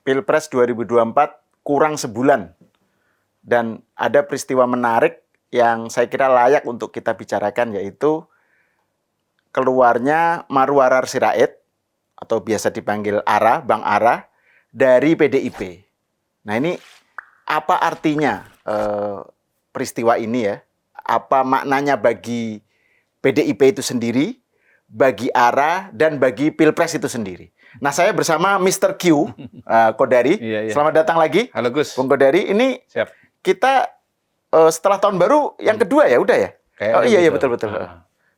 Pilpres 2024 kurang sebulan. Dan ada peristiwa menarik yang saya kira layak untuk kita bicarakan, yaitu keluarnya Marwarar Sirait, atau biasa dipanggil Ara, Bang Ara, dari PDIP. Nah, ini apa artinya peristiwa ini ya? Apa maknanya bagi PDIP itu sendiri, bagi Ara, dan bagi Pilpres itu sendiri? Nah, saya bersama Mr. Q, Kodari. Iya. Selamat datang lagi. Halo Gus. Bung Kodari, ini Siap. kita setelah tahun baru yang kedua ya, udah ya? Iya, betul.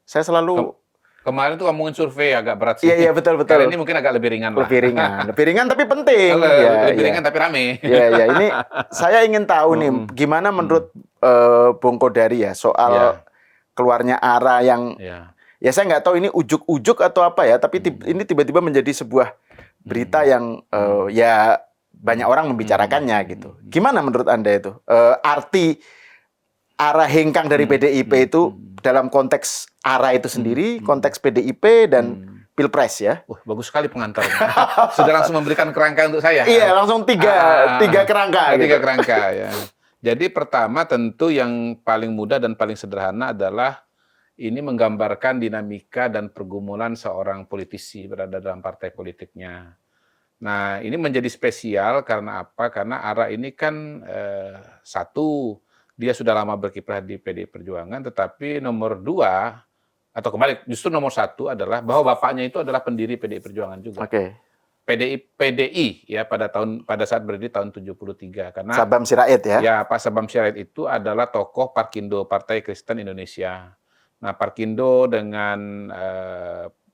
Saya selalu... Kemarin tuh ngomongin survei agak berat sih. Iya, betul. Kali ini mungkin agak lebih ringan lah. Lebih ringan tapi penting. Lebih ringan tapi rame. Iya. Ini saya ingin tahu nih, gimana menurut Bung Kodari ya soal keluarnya Ara yang ya saya nggak tahu ini ujuk-ujuk atau apa ya, tapi ini tiba-tiba menjadi sebuah berita yang ya banyak orang membicarakannya gitu. Gimana menurut Anda itu? Arti Ara hengkang dari PDIP itu dalam konteks Ara itu sendiri, konteks PDIP dan Pilpres ya. Bagus sekali pengantarnya. Sudah langsung memberikan kerangka untuk saya. Iya, langsung tiga kerangka. Tiga kerangka ya. Jadi pertama tentu yang paling mudah dan paling sederhana adalah ini menggambarkan dinamika dan pergumulan seorang politisi berada dalam partai politiknya. Nah, ini menjadi spesial karena apa? Karena Ara ini kan satu, dia sudah lama berkiprah di PDI Perjuangan, tetapi nomor dua, atau kembali, justru nomor satu adalah bahwa bapaknya itu adalah pendiri PDI Perjuangan juga. Oke. PDI ya pada saat berdiri tahun 73. Karena Sabam Sirait ya? Ya, Pak Sabam Sirait itu adalah tokoh Parkindo, Partai Kristen Indonesia. Nah, Parkindo dengan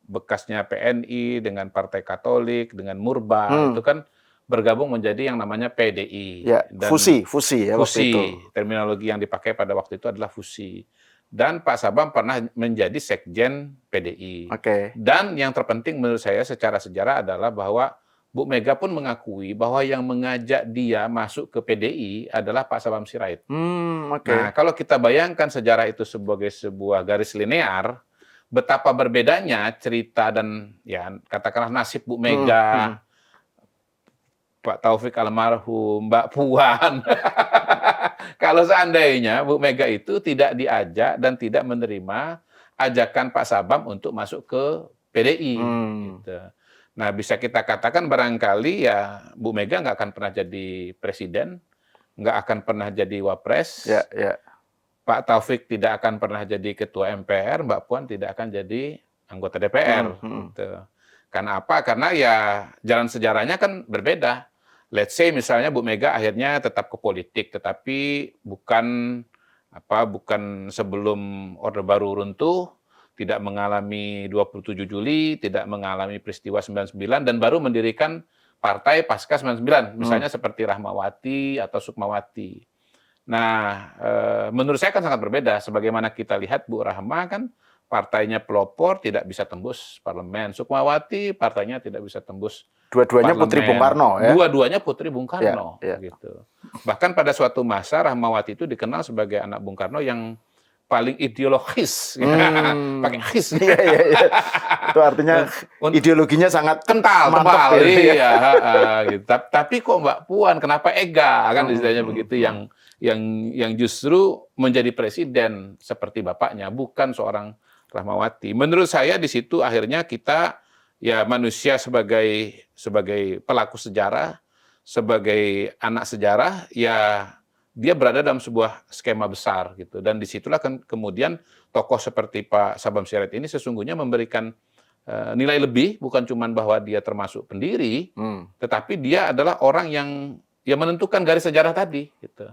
bekasnya PNI, dengan Partai Katolik, dengan Murba, itu kan bergabung menjadi yang namanya PDI. Ya, dan fusi ya waktu itu. Terminologi yang dipakai pada waktu itu adalah fusi. Dan Pak Sabam pernah menjadi sekjen PDI. Oke. Dan yang terpenting menurut saya secara sejarah adalah bahwa Bu Mega pun mengakui bahwa yang mengajak dia masuk ke PDI adalah Pak Sabam Sirait. Nah, kalau kita bayangkan sejarah itu sebagai sebuah garis linear, betapa berbedanya cerita dan ya katakanlah nasib Bu Mega, Pak Taufik almarhum, Mbak Puan. Kalau seandainya Bu Mega itu tidak diajak dan tidak menerima ajakan Pak Sabam untuk masuk ke PDI. Gitu. Nah, bisa kita katakan barangkali ya Bu Mega nggak akan pernah jadi presiden, nggak akan pernah jadi wapres. Pak Taufik tidak akan pernah jadi ketua MPR, Mbak Puan tidak akan jadi anggota DPR. Gitu. Karena apa? Karena ya jalan sejarahnya kan berbeda. Let's say misalnya Bu Mega akhirnya tetap ke politik, tetapi bukan sebelum Orde Baru runtuh, tidak mengalami 27 Juli, tidak mengalami peristiwa 99, dan baru mendirikan partai pasca 99, misalnya seperti Rahmawati atau Sukmawati. Nah, menurut saya kan sangat berbeda. Sebagaimana kita lihat Bu Rahma kan partainya pelopor, tidak bisa tembus parlemen. Sukmawati partainya tidak bisa tembus Dua-duanya Putri Bung Karno ya? Dua-duanya Putri Bung Karno. Gitu. Bahkan pada suatu masa Rahmawati itu dikenal sebagai anak Bung Karno yang paling ideologis. Pakai his. Itu artinya ideologinya sangat kental, mantap. Gitu. Tapi kok Mbak Puan, kenapa Ega? Kan istilahnya begitu, yang justru menjadi presiden seperti bapaknya, bukan seorang Rahmawati. Menurut saya di situ akhirnya kita ya manusia sebagai pelaku sejarah, sebagai anak sejarah, ya dia berada dalam sebuah skema besar gitu. Dan disitulah kan kemudian tokoh seperti Pak Sabam Sirait ini sesungguhnya memberikan nilai lebih, bukan cuma bahwa dia termasuk pendiri, tetapi dia adalah orang yang menentukan garis sejarah tadi gitu.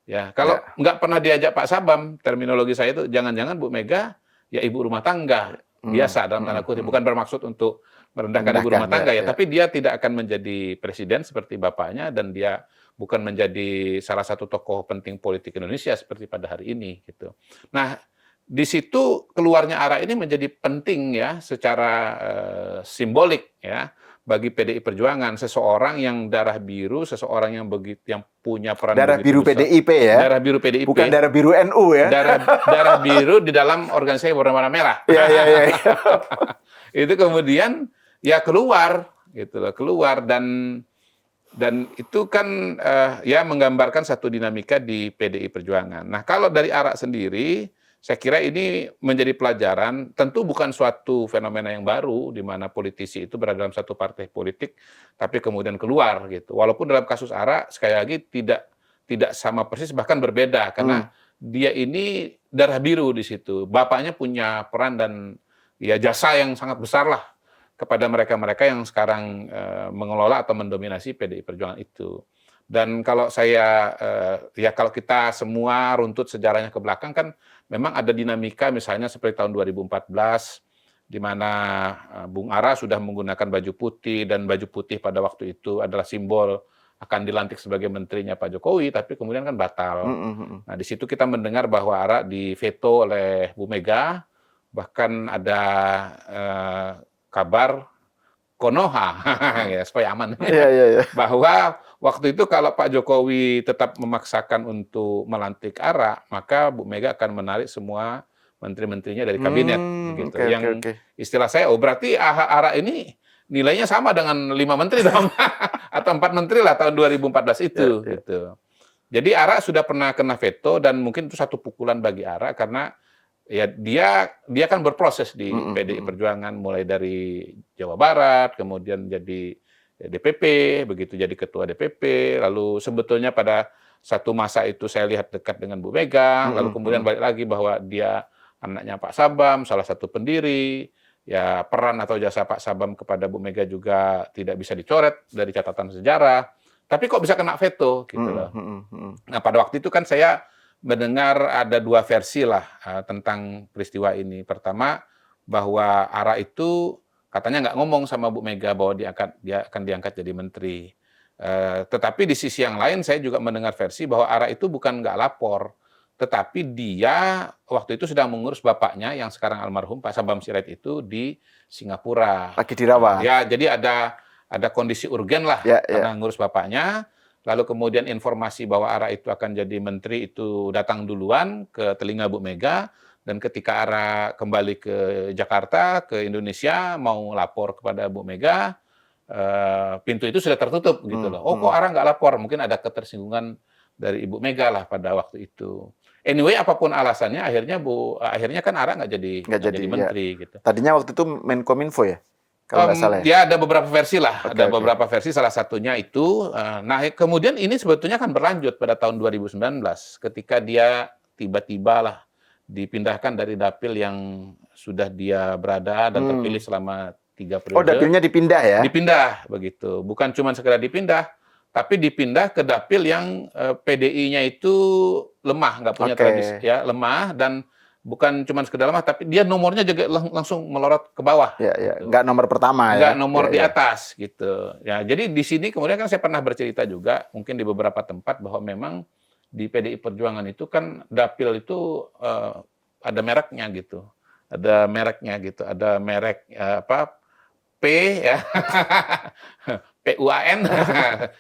Ya, kalau nggak pernah diajak Pak Sabam, terminologi saya itu jangan-jangan Bu Mega ya ibu rumah tangga biasa dalam tanda kutip, bukan bermaksud untuk merendahkan ibu rumah tangga tapi dia tidak akan menjadi presiden seperti bapaknya, dan dia bukan menjadi salah satu tokoh penting politik Indonesia seperti pada hari ini gitu. Nah, di situ keluarnya Ara ini menjadi penting ya secara simbolik ya bagi PDI Perjuangan, seseorang yang darah biru, seseorang yang punya peran darah biru besar. PDIP ya. Darah biru PDIP. Bukan darah biru NU ya. Darah biru di dalam organisasi berwarna merah. Iya. Itu kemudian ya keluar gitu loh, keluar, dan Dan itu kan ya menggambarkan satu dinamika di PDI Perjuangan. Nah, kalau dari ARA sendiri, saya kira ini menjadi pelajaran, tentu bukan suatu fenomena yang baru, di mana politisi itu berada dalam satu partai politik, tapi kemudian keluar gitu. Walaupun dalam kasus ARA, sekali lagi tidak sama persis, bahkan berbeda, karena dia ini darah biru di situ. Bapaknya punya peran dan ya jasa yang sangat besar lah kepada mereka-mereka yang sekarang mengelola atau mendominasi PDI Perjuangan itu. Dan kalau saya ya kalau kita semua runtut sejarahnya ke belakang kan memang ada dinamika misalnya seperti tahun 2014 di mana Bung Ara sudah menggunakan baju putih dan baju putih pada waktu itu adalah simbol akan dilantik sebagai menterinya Pak Jokowi, tapi kemudian kan batal. Nah, di situ kita mendengar bahwa Ara diveto oleh Bu Mega, bahkan ada kabar Konoha, ya supaya aman, bahwa waktu itu kalau Pak Jokowi tetap memaksakan untuk melantik Ara, maka Bu Mega akan menarik semua menteri-menterinya dari kabinet, gitu. Yang istilah saya, oh berarti Ara ini nilainya sama dengan 5 menteri dong, atau 4 menteri lah tahun 2014 itu, gitu. Jadi Ara sudah pernah kena veto dan mungkin itu satu pukulan bagi Ara karena ya dia kan berproses di PDI Perjuangan mulai dari Jawa Barat, kemudian jadi DPP, begitu jadi ketua DPP, lalu sebetulnya pada satu masa itu saya lihat dekat dengan Bu Mega, lalu kemudian balik lagi bahwa dia anaknya Pak Sabam, salah satu pendiri, ya peran atau jasa Pak Sabam kepada Bu Mega juga tidak bisa dicoret dari catatan sejarah, tapi kok bisa kena veto gitu loh. Nah pada waktu itu kan saya mendengar ada 2 versi lah tentang peristiwa ini. Pertama, bahwa Ara itu katanya nggak ngomong sama Bu Mega bahwa dia akan diangkat jadi menteri. Tetapi di sisi yang lain saya juga mendengar versi bahwa Ara itu bukan nggak lapor, tetapi dia waktu itu sedang mengurus bapaknya yang sekarang almarhum Pak Sabam Sirait itu di Singapura. Lagi dirawat. Ya, jadi ada kondisi urgen lah karena ngurus bapaknya. Lalu kemudian informasi bahwa Ara itu akan jadi menteri itu datang duluan ke telinga Bu Mega, dan ketika Ara kembali ke Jakarta, ke Indonesia, mau lapor kepada Bu Mega, pintu itu sudah tertutup gitu loh. Oh kok Ara nggak lapor? Mungkin ada ketersinggungan dari Ibu Mega lah pada waktu itu. Anyway, apapun alasannya, akhirnya kan Ara nggak jadi menteri gitu. Tadinya waktu itu Menkominfo ya? Kalau nggak salah ya ada beberapa versi lah, beberapa versi, salah satunya itu. Nah kemudian ini sebetulnya kan berlanjut pada tahun 2019 ketika dia tiba-tiba lah dipindahkan dari dapil yang sudah dia berada dan terpilih selama 3 periode. Oh dapilnya dipindah ya? Dipindah begitu, bukan cuma sekedar dipindah, tapi dipindah ke dapil yang PDI-nya itu lemah, nggak punya tradisi, ya lemah, dan bukan cuma sekedar lemah, tapi dia nomornya juga langsung melorot ke bawah. Gitu. Nggak nomor pertama nggak nomor di atas gitu. Ya, jadi di sini kemudian kan saya pernah bercerita juga, mungkin di beberapa tempat, bahwa memang di PDI Perjuangan itu kan dapil itu ada mereknya gitu. Ada mereknya gitu. Ada merek P ya. PUAN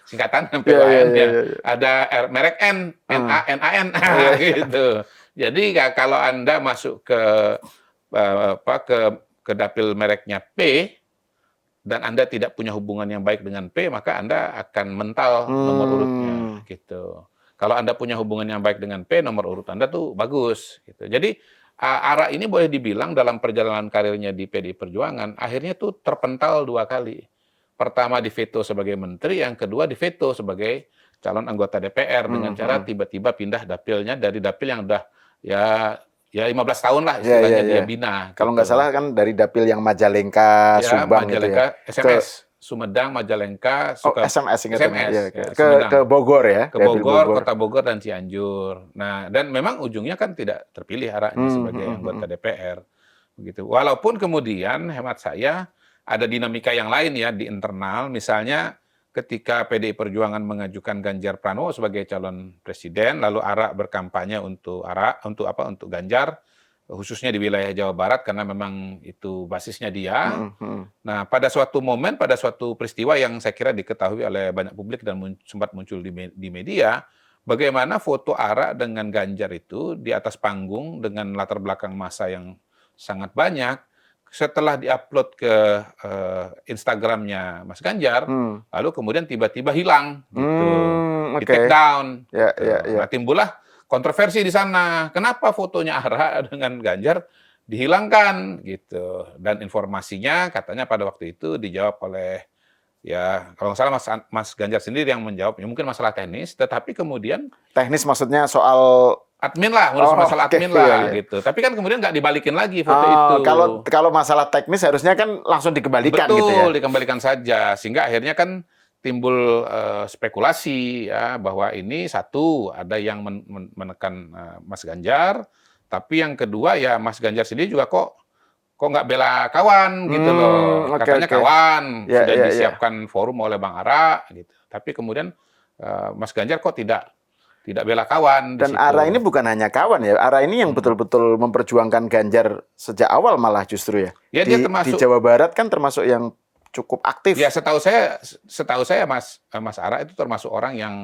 singkatan PUAN ya. Ada merek N, NAN gitu. Jadi kalau Anda masuk ke dapil mereknya P dan Anda tidak punya hubungan yang baik dengan P, maka Anda akan mental nomor urutnya gitu. Kalau Anda punya hubungan yang baik dengan P, nomor urut Anda tuh bagus gitu. Jadi Ara ini boleh dibilang dalam perjalanan karirnya di PDI Perjuangan akhirnya tuh terpental 2 kali. Pertama diveto sebagai menteri, yang kedua diveto sebagai calon anggota DPR dengan cara tiba-tiba pindah dapilnya dari dapil yang udah ya 15 tahun lah istilahnya dia bina. Kalau nggak salah kan dari dapil yang Majalengka, Subang Majalengka, gitu ya. SMS, Sumedang, Majalengka, SMS ya, ke Bogor ya. Ke Bogor, Kota Bogor dan Cianjur. Nah, dan memang ujungnya kan tidak terpilih Aranya sebagai anggota DPR. Begitu. Walaupun kemudian hemat saya ada dinamika yang lain ya di internal, misalnya ketika PDI Perjuangan mengajukan Ganjar Pranowo sebagai calon presiden, lalu Ara berkampanye untuk Ganjar, khususnya di wilayah Jawa Barat karena memang itu basisnya dia. Nah, pada suatu momen, pada suatu peristiwa yang saya kira diketahui oleh banyak publik dan sempat muncul di media, bagaimana foto Ara dengan Ganjar itu di atas panggung dengan latar belakang massa yang sangat banyak, setelah diupload ke Instagramnya Mas Ganjar, lalu kemudian tiba-tiba hilang, gitu, di take down. Nah, timbullah kontroversi di sana. Kenapa fotonya ARA dengan Ganjar dihilangkan, gitu? Dan informasinya katanya pada waktu itu dijawab oleh, ya kalau nggak salah Mas Ganjar sendiri yang menjawab, ya mungkin masalah teknis, tetapi kemudian teknis maksudnya soal admin lah, ngurus masalah admin lah, gitu. Tapi kan kemudian nggak dibalikin lagi foto itu. Kalau masalah teknis harusnya kan langsung dikembalikan. Betul, gitu ya. dikembalikan saja, sehingga akhirnya kan timbul spekulasi ya bahwa ini satu ada yang menekan Mas Ganjar, tapi yang kedua ya Mas Ganjar sendiri juga kok nggak bela kawan gitu loh. Katanya kawan sudah disiapkan forum oleh Bang Ara gitu. Tapi kemudian Mas Ganjar kok tidak bela kawan. Dan ARA ini bukan hanya kawan ya, ARA ini yang betul-betul memperjuangkan Ganjar sejak awal malah justru ya. Ya dia termasuk di Jawa Barat kan termasuk yang cukup aktif. Ya setahu saya Mas ARA itu termasuk orang yang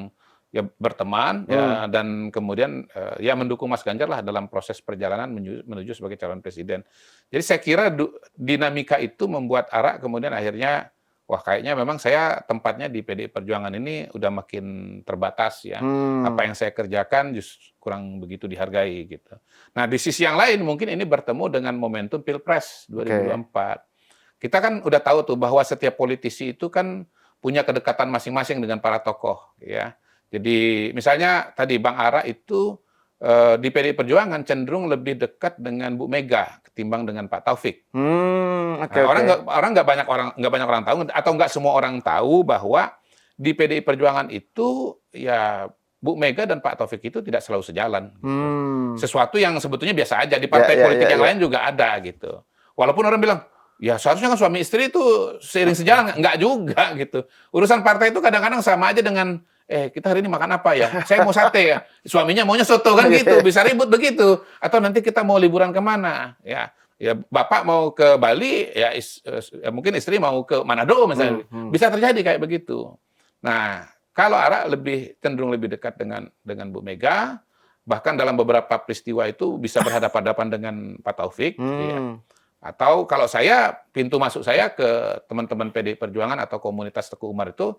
ya berteman ya, dan kemudian ya mendukung Mas Ganjar lah dalam proses perjalanan menuju sebagai calon presiden. Jadi saya kira dinamika itu membuat ARA kemudian akhirnya wah kayaknya memang saya tempatnya di PDI Perjuangan ini udah makin terbatas ya. Apa yang saya kerjakan justru kurang begitu dihargai gitu. Nah di sisi yang lain mungkin ini bertemu dengan momentum Pilpres 2024. Kita kan udah tahu tuh bahwa setiap politisi itu kan punya kedekatan masing-masing dengan para tokoh ya. Jadi misalnya tadi Bang Ara itu di PDI Perjuangan cenderung lebih dekat dengan Bu Mega ketimbang dengan Pak Taufik. Orang nggak banyak orang tahu atau nggak semua orang tahu bahwa di PDI Perjuangan itu ya Bu Mega dan Pak Taufik itu tidak selalu sejalan. Gitu. Sesuatu yang sebetulnya biasa aja di partai politik yang lain juga ada gitu. Walaupun orang bilang ya seharusnya kan suami istri itu seiring sejalan, nggak juga gitu. Urusan partai itu kadang-kadang sama aja dengan kita hari ini makan apa ya? Saya mau sate ya. Suaminya maunya soto kan gitu. Bisa ribut begitu. Atau nanti kita mau liburan kemana? Ya bapak mau ke Bali, ya mungkin istri mau ke Manado misalnya. Bisa terjadi kayak begitu. Nah, kalau Ara cenderung lebih dekat dengan Bu Mega, bahkan dalam beberapa peristiwa itu bisa berhadapan-hadapan dengan Pak Taufik. Ya. Atau kalau saya, pintu masuk saya ke teman-teman PDI Perjuangan atau komunitas Teguh Umar itu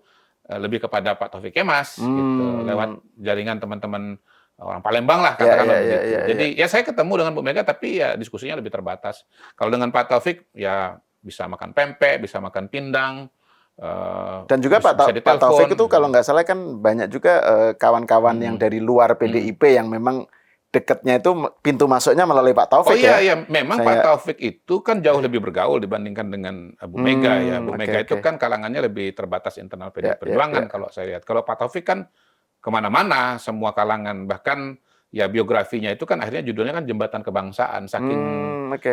lebih kepada Pak Taufik Kemas gitu, lewat jaringan teman-teman orang Palembang lah katakanlah begitu. Jadi ya saya ketemu dengan Bu Mega tapi ya diskusinya lebih terbatas. Kalau dengan Pak Taufik ya bisa makan pempek, bisa makan pindang. Dan juga Pak Taufik itu kalau nggak salah kan banyak juga kawan-kawan yang dari luar PDIP yang memang dekatnya itu pintu masuknya melalui Pak Taufik ya. Oh iya, memang Pak Taufik itu kan jauh lebih bergaul dibandingkan dengan Bu Mega ya. Bu Mega itu kan kalangannya lebih terbatas internal PDI Perjuangan kalau saya lihat. Kalau Pak Taufik kan kemana-mana, semua kalangan, bahkan ya biografinya itu kan akhirnya judulnya kan Jembatan Kebangsaan.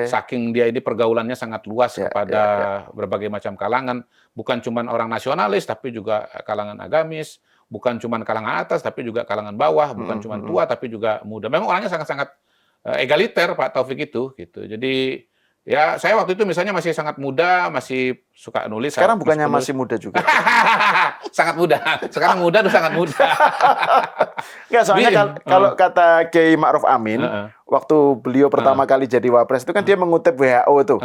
Saking dia ini pergaulannya sangat luas kepada berbagai macam kalangan. Bukan cuma orang nasionalis, tapi juga kalangan agamis. Bukan cuma kalangan atas, tapi juga kalangan bawah. Bukan cuma tua, tapi juga muda. Memang orangnya sangat-sangat egaliter Pak Taufik itu. Gitu. Jadi ya saya waktu itu misalnya masih sangat muda, masih suka nulis. Sekarang bukannya masih muda juga? Sangat muda. Sekarang muda tuh sangat muda. Enggak, soalnya kalau kata Kiai Ma'ruf Amin, waktu beliau pertama kali jadi wapres itu kan dia mengutip WHO tuh.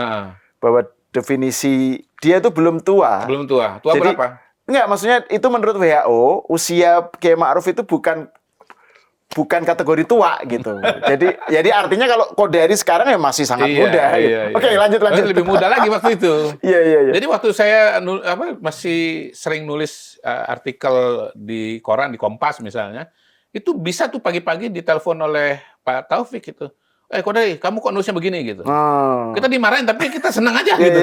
Bahwa definisi dia itu belum tua. Belum tua. Tua jadi, berapa? Enggak, maksudnya itu menurut WHO, usia Kiai Ma'ruf itu bukan kategori tua gitu. Jadi artinya kalau Kodari sekarang ya masih sangat muda. Oke, lanjut. Lebih muda lagi waktu itu. Iya. Jadi waktu saya masih sering nulis artikel di koran, di Kompas misalnya, itu bisa tuh pagi-pagi ditelepon oleh Pak Taufik itu. Kodari, kamu kok nulisnya begini gitu. Kita dimarahin tapi kita senang aja gitu.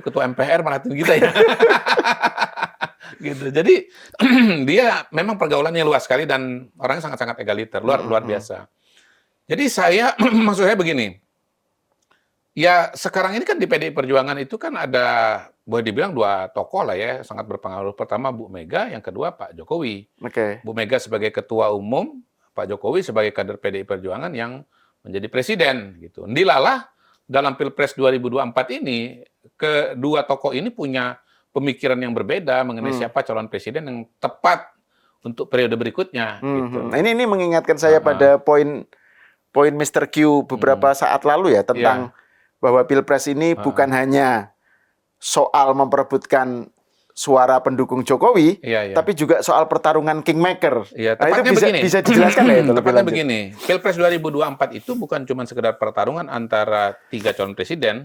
Ketua MPR marahin kita ya. Gitu. Jadi dia memang pergaulannya luas sekali dan orangnya sangat-sangat egaliter, luar biasa. Jadi maksud saya begini, ya sekarang ini kan di PDI Perjuangan itu kan ada, boleh dibilang dua tokoh lah ya, sangat berpengaruh. Pertama Bu Mega, yang kedua Pak Jokowi. Bu Mega sebagai ketua umum, Pak Jokowi sebagai kader PDI Perjuangan yang menjadi presiden. Gitu. Ndilalah dalam Pilpres 2024 ini, kedua tokoh ini punya pemikiran yang berbeda mengenai siapa calon presiden yang tepat untuk periode berikutnya. Gitu. Nah, ini mengingatkan saya pada poin Mr. Q beberapa saat lalu ya tentang bahwa Pilpres ini bukan hanya soal memperebutkan suara pendukung Jokowi, tapi juga soal pertarungan kingmaker. Ya, nah, itu begini. bisa dijelaskan ya itu lebih lanjut. Begini, Pilpres 2024 itu bukan cuma sekedar pertarungan antara 3 calon presiden,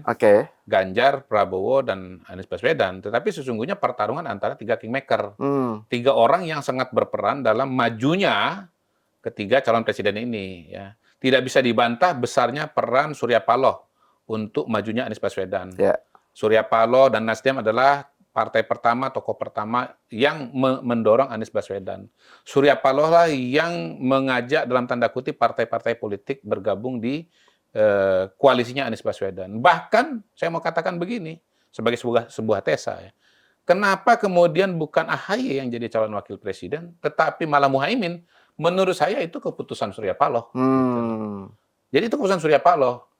Ganjar, Prabowo, dan Anies Baswedan, tetapi sesungguhnya pertarungan antara 3 kingmaker. 3 orang yang sangat berperan dalam majunya ketiga calon presiden ini. Ya. Tidak bisa dibantah besarnya peran Surya Paloh untuk majunya Anies Baswedan. Surya Paloh dan Nasdem adalah partai pertama, tokoh pertama yang mendorong Anies Baswedan. Surya Paloh lah yang mengajak dalam tanda kutip partai-partai politik bergabung di koalisinya Anies Baswedan. Bahkan saya mau katakan begini sebagai sebuah tesa ya. Kenapa kemudian bukan AHY yang jadi calon wakil presiden, tetapi malah Muhaimin? Menurut saya itu keputusan Surya Paloh. Gitu. Jadi itu keputusan Surya Paloh.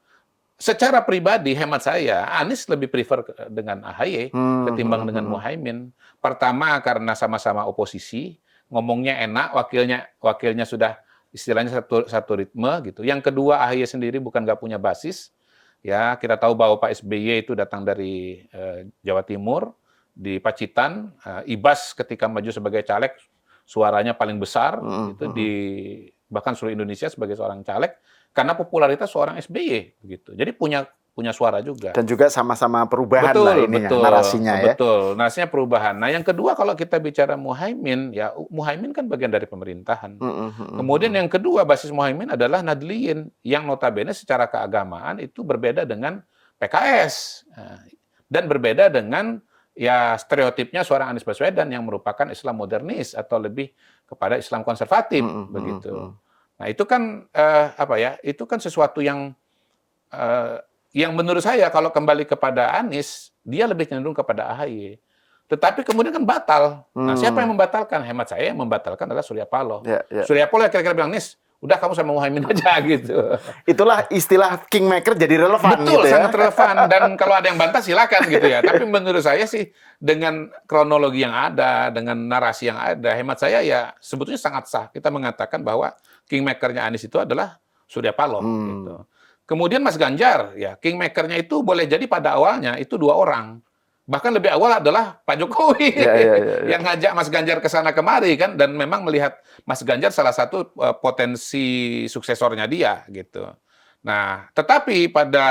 Secara pribadi, hemat saya, Anies lebih prefer dengan AHY ketimbang dengan Muhaimin. Pertama, karena sama-sama oposisi, ngomongnya enak, wakilnya sudah istilahnya satu ritme gitu. Yang kedua, AHY sendiri bukan nggak punya basis. Ya, kita tahu bahwa Pak SBY itu datang dari Jawa Timur, di Pacitan. Ibas ketika maju sebagai caleg, suaranya paling besar, gitu, bahkan seluruh Indonesia sebagai seorang caleg. Karena popularitas seorang SBY begitu. Jadi punya suara juga. Dan juga sama-sama perubahan lah ininya, narasinya ya. Betul, narasinya perubahan. Nah, yang kedua kalau kita bicara Muhaimin, ya Muhaimin kan bagian dari pemerintahan. Kemudian yang kedua basis Muhaimin adalah Nadliyin yang notabene secara keagamaan itu berbeda dengan PKS. Dan berbeda dengan ya stereotipnya seorang Anies Baswedan yang merupakan Islam modernis atau lebih kepada Islam konservatif begitu. Nah, itu kan itu kan sesuatu yang menurut saya kalau kembali kepada Anies, dia lebih cenderung kepada AHY. Tetapi kemudian kan batal. Nah, siapa yang membatalkan? Hemat saya yang membatalkan adalah Surya Paloh. Surya Paloh kira-kira bilang, "Nis, udah kamu sama Muhaimin aja," gitu. Itulah istilah kingmaker jadi relevan. Betul, gitu ya? sangat relevan. Dan kalau ada yang bantah silakan gitu ya. Tapi menurut saya sih dengan kronologi yang ada, dengan narasi yang ada, hemat saya ya sebetulnya sangat sah. Kita mengatakan bahwa kingmaker-nya Anies itu adalah Surya Paloh. Gitu. Kemudian Mas Ganjar, ya kingmaker-nya itu boleh jadi pada awalnya itu 2 orang. Bahkan lebih awal adalah Pak Jokowi yang ngajak Mas Ganjar ke sana kemari kan, dan memang melihat Mas Ganjar salah satu potensi suksesornya dia gitu. Nah, tetapi pada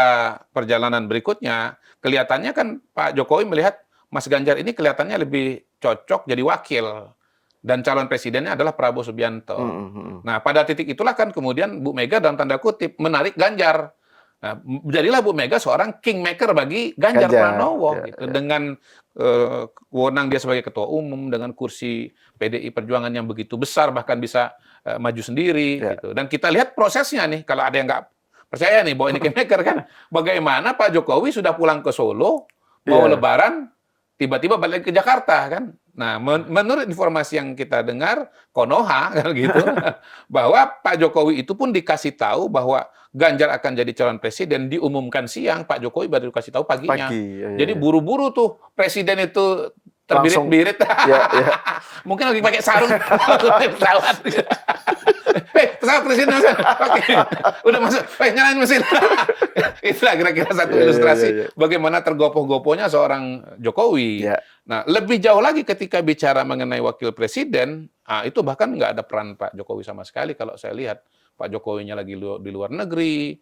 perjalanan berikutnya kelihatannya kan Pak Jokowi melihat Mas Ganjar ini kelihatannya lebih cocok jadi wakil. Dan calon presidennya adalah Prabowo Subianto. Nah, pada titik itulah kan kemudian Bu Mega dalam tanda kutip menarik Ganjar. Nah, jadilah Bu Mega seorang kingmaker bagi Ganjar Pranowo. Gitu. Dengan wewenang dia sebagai ketua umum, dengan kursi PDI Perjuangan yang begitu besar, bahkan bisa maju sendiri. Gitu. Dan kita lihat prosesnya nih, kalau ada yang nggak percaya nih bahwa ini kingmaker kan, bagaimana Pak Jokowi sudah pulang ke Solo, mau lebaran, tiba-tiba balik ke Jakarta kan. Nah, menurut informasi yang kita dengar, Konoha kan gitu, bahwa Pak Jokowi itu pun dikasih tahu bahwa Ganjar akan jadi calon presiden, diumumkan siang, Pak Jokowi baru dikasih tahu paginya. Jadi buru-buru tuh presiden itu terbirit-birit. Mungkin lagi pakai sarung pesawat. Pesawat presiden masuk. Oke. Udah masuk. Nyalain mesin. Itulah kira-kira satu ilustrasi bagaimana tergopoh-gopohnya seorang Jokowi. Nah, lebih jauh lagi ketika bicara mengenai wakil presiden, itu bahkan nggak ada peran Pak Jokowi sama sekali kalau saya lihat. Pak Jokowinya lagi di luar negeri,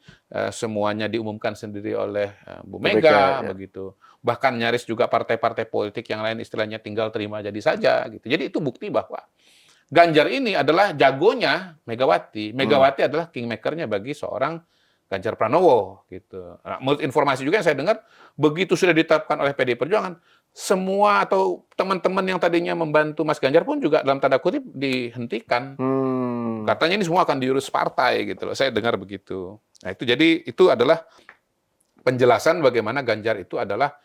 semuanya diumumkan sendiri oleh Bu Mega, begitu. Bahkan nyaris juga partai-partai politik yang lain istilahnya tinggal terima jadi saja, gitu. Jadi itu bukti bahwa Ganjar ini adalah jagonya Megawati. Megawati adalah kingmaker-nya bagi seorang Ganjar Pranowo, gitu. Nah, menurut informasi juga yang saya dengar, begitu sudah ditetapkan oleh PDI Perjuangan, semua atau teman-teman yang tadinya membantu Mas Ganjar pun juga dalam tanda kutip dihentikan. Katanya ini semua akan diurus partai gitu loh. Saya dengar begitu. Nah, itu adalah penjelasan bagaimana Ganjar itu adalah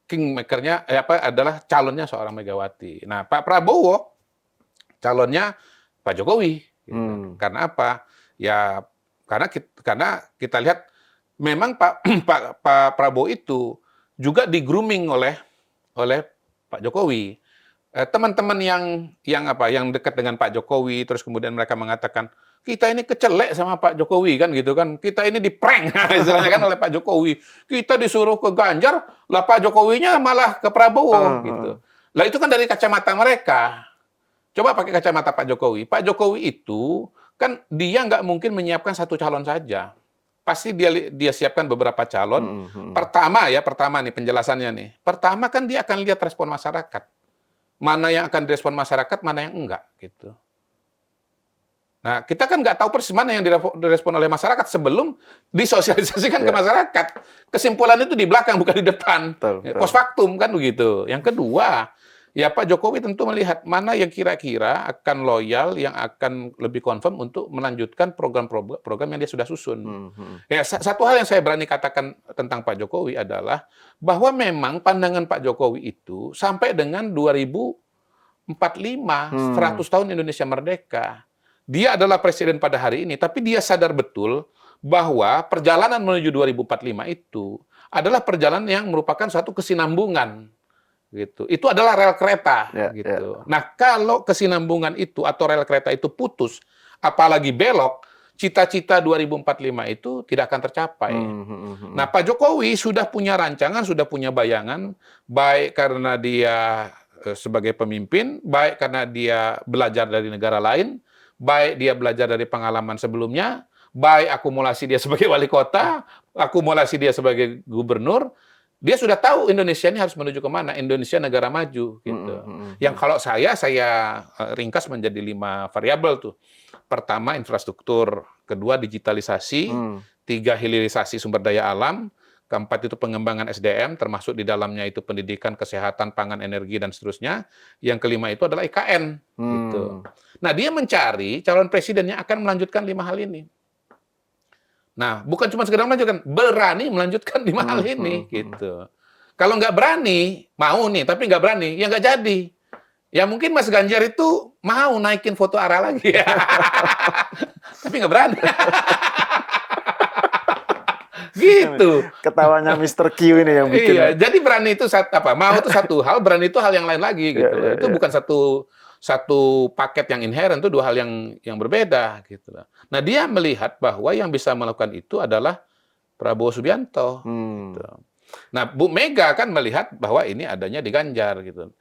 kingmaker-nya adalah calonnya seorang Megawati. Nah, Pak Prabowo calonnya Pak Jokowi gitu. Karena apa? Ya karena kita lihat memang Pak Prabowo itu juga di-grooming oleh Pak Jokowi. Teman-teman yang dekat dengan Pak Jokowi, terus kemudian mereka mengatakan, kita ini kecelek sama Pak Jokowi kan gitu kan. Kita ini di-prank istilahnya kan oleh Pak Jokowi. Kita disuruh ke Ganjar, lah Pak Jokowinya malah ke Prabowo gitu. Lah itu kan dari kacamata mereka. Coba pakai kacamata Pak Jokowi. Pak Jokowi itu kan dia nggak mungkin menyiapkan satu calon saja. Pasti dia siapkan beberapa calon. Pertama nih penjelasannya nih. Pertama kan dia akan lihat respon masyarakat. Mana yang akan direspon masyarakat, mana yang enggak gitu. Nah, kita kan nggak tahu persis mana yang direspon oleh masyarakat sebelum disosialisasikan ke masyarakat. Kesimpulan itu di belakang, bukan di depan. Post factum kan begitu. Yang kedua, ya Pak Jokowi tentu melihat mana yang kira-kira akan loyal, yang akan lebih confirm untuk melanjutkan program-program yang dia sudah susun. Ya, satu hal yang saya berani katakan tentang Pak Jokowi adalah bahwa memang pandangan Pak Jokowi itu sampai dengan 2045, 100 tahun Indonesia merdeka. Dia adalah presiden pada hari ini, tapi dia sadar betul bahwa perjalanan menuju 2045 itu adalah perjalanan yang merupakan suatu kesinambungan. Gitu. Itu adalah rel kereta. Gitu. Nah, kalau kesinambungan itu atau rel kereta itu putus, apalagi belok, cita-cita 2045 itu tidak akan tercapai. Nah, Pak Jokowi sudah punya rancangan, sudah punya bayangan, baik karena dia sebagai pemimpin, baik karena dia belajar dari negara lain, baik dia belajar dari pengalaman sebelumnya, baik akumulasi dia sebagai wali kota, akumulasi dia sebagai gubernur, dia sudah tahu Indonesia ini harus menuju kemana. Indonesia negara maju, gitu. Yang kalau saya ringkas menjadi 5 variabel tuh. Pertama, infrastruktur. Kedua, digitalisasi. 3, hilirisasi sumber daya alam. Keempat, itu pengembangan SDM, termasuk di dalamnya itu pendidikan, kesehatan, pangan, energi, dan seterusnya. Yang kelima itu adalah IKN. Gitu. Nah, dia mencari calon presiden yang akan melanjutkan 5 hal ini. Nah, bukan cuma sekedar melanjutkan, berani melanjutkan 5 hal ini. Gitu. Kalau nggak berani, mau nih, tapi nggak berani, ya nggak jadi. Ya mungkin Mas Ganjar itu mau naikin foto Ara lagi. Tapi nggak berani. Gitu. Ketawanya Mr. Q ini yang bikin. Iya, jadi berani itu mau itu satu hal, berani itu hal yang lain lagi gitu. Itu bukan satu paket yang inheren, itu 2 hal yang berbeda gitu. Nah, dia melihat bahwa yang bisa melakukan itu adalah Prabowo Subianto. Gitu. Nah, Bu Mega kan melihat bahwa ini adanya di Ganjar gitu.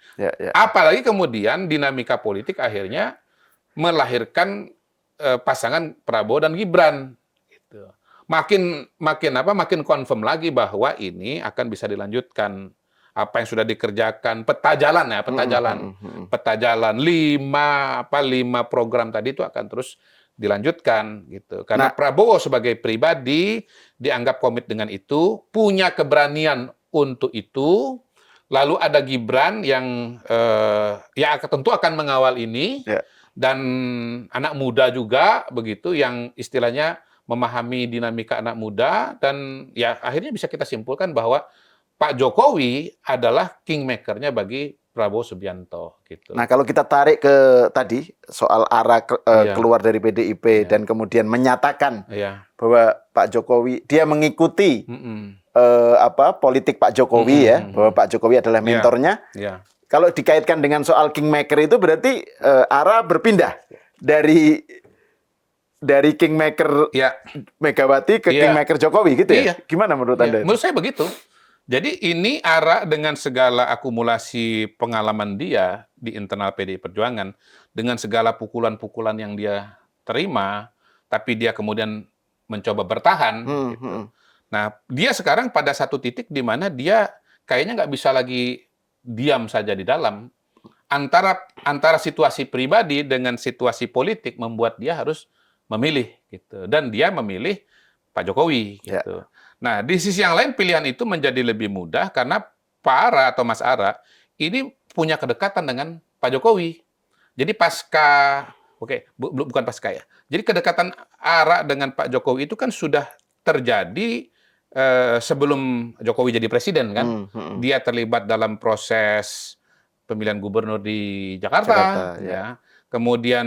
Apalagi kemudian dinamika politik akhirnya melahirkan pasangan Prabowo dan Gibran. Gitu. Makin confirm lagi bahwa ini akan bisa dilanjutkan. Apa yang sudah dikerjakan, peta jalan. Peta jalan 5 program tadi itu akan terus dilanjutkan gitu. Karena Prabowo sebagai pribadi dianggap komit dengan itu, punya keberanian untuk itu. Lalu ada Gibran yang tentu akan mengawal ini, dan anak muda juga begitu yang istilahnya memahami dinamika anak muda, dan ya akhirnya bisa kita simpulkan bahwa Pak Jokowi adalah kingmaker-nya bagi Prabowo Subianto. Gitu. Nah, kalau kita tarik ke tadi soal arah keluar dari PDIP dan kemudian menyatakan bahwa Pak Jokowi dia mengikuti politik Pak Jokowi bahwa Pak Jokowi adalah mentornya. Kalau dikaitkan dengan soal kingmaker itu berarti arah berpindah dari kingmaker Megawati ke kingmaker Jokowi gitu ya? Gimana menurut Anda? Menurut saya begitu. Jadi ini arah dengan segala akumulasi pengalaman dia di internal PDI Perjuangan, dengan segala pukulan-pukulan yang dia terima, tapi dia kemudian mencoba bertahan. Gitu. Nah, dia sekarang pada satu titik di mana dia kayaknya nggak bisa lagi diam saja di dalam. Antara situasi pribadi dengan situasi politik membuat dia harus memilih. Gitu. Dan dia memilih Pak Jokowi. Gitu. Nah, di sisi yang lain pilihan itu menjadi lebih mudah karena Pak Ara atau Mas Ara ini punya kedekatan dengan Pak Jokowi. Jadi bukan pasca ya. Jadi kedekatan Ara dengan Pak Jokowi itu kan sudah terjadi sebelum Jokowi jadi presiden kan. Dia terlibat dalam proses pemilihan gubernur di Jakarta. Ya. Kemudian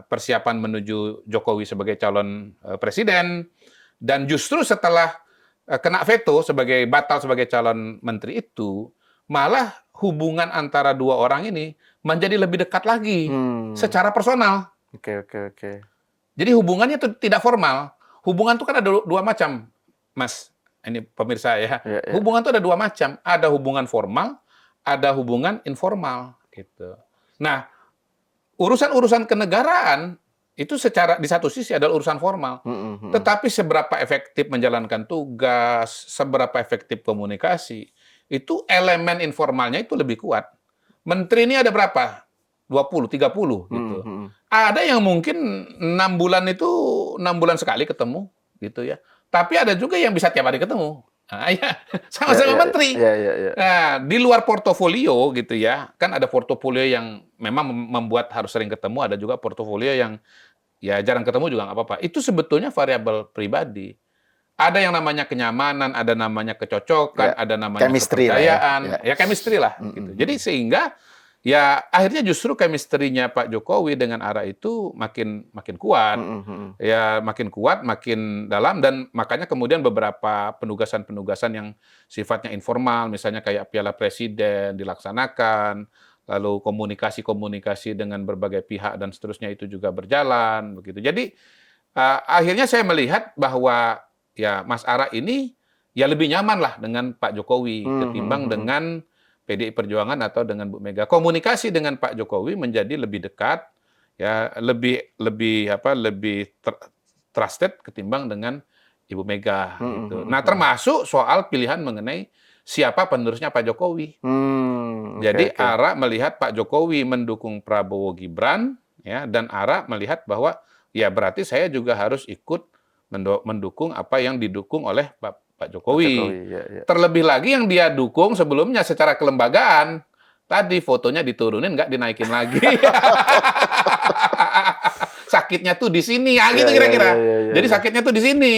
persiapan menuju Jokowi sebagai calon presiden. Dan justru setelah kena veto batal sebagai calon menteri itu, malah hubungan antara 2 orang ini menjadi lebih dekat lagi secara personal. Oke. Jadi hubungannya itu tidak formal. Hubungan itu kan ada dua macam, Mas. Ini pemirsa ya. Hubungan itu ada dua macam. Ada hubungan formal, ada hubungan informal. Gitu. Nah, urusan-urusan kenegaraan itu secara di satu sisi adalah urusan formal. Tetapi seberapa efektif menjalankan tugas, seberapa efektif komunikasi, itu elemen informalnya itu lebih kuat. Menteri ini ada berapa? 20, 30 gitu. Ada yang mungkin 6 bulan sekali ketemu gitu ya. Tapi ada juga yang bisa tiap hari ketemu. Nah, ya, sama-sama menteri. Nah, di luar portofolio gitu ya. Kan ada portofolio yang memang membuat harus sering ketemu, ada juga portofolio yang ya jarang ketemu juga nggak apa-apa. Itu sebetulnya variabel pribadi. Ada yang namanya kenyamanan, ada namanya kecocokan, ada namanya kepercayaan. Ya chemistry lah gitu. Jadi sehingga ya akhirnya justru chemistry-nya Pak Jokowi dengan ARA itu makin kuat. Ya makin kuat, makin dalam, dan makanya kemudian beberapa penugasan-penugasan yang sifatnya informal, misalnya kayak Piala Presiden dilaksanakan, lalu komunikasi-komunikasi dengan berbagai pihak dan seterusnya itu juga berjalan begitu. Jadi akhirnya saya melihat bahwa ya Mas ARA ini ya lebih nyaman lah dengan Pak Jokowi ketimbang dengan PDI Perjuangan atau dengan Bu Mega. Komunikasi dengan Pak Jokowi menjadi lebih dekat, ya lebih trusted ketimbang dengan Ibu Mega. Gitu. Nah, termasuk soal pilihan mengenai siapa penerusnya Pak Jokowi. Jadi ARA melihat Pak Jokowi mendukung Prabowo Gibran, ya, dan ARA melihat bahwa ya berarti saya juga harus ikut mendukung apa yang didukung oleh Pak Jokowi. Terlebih lagi yang dia dukung sebelumnya secara kelembagaan. Tadi fotonya diturunin, nggak dinaikin lagi. Sakitnya tuh di sini, gitu kira-kira. Jadi sakitnya tuh di sini.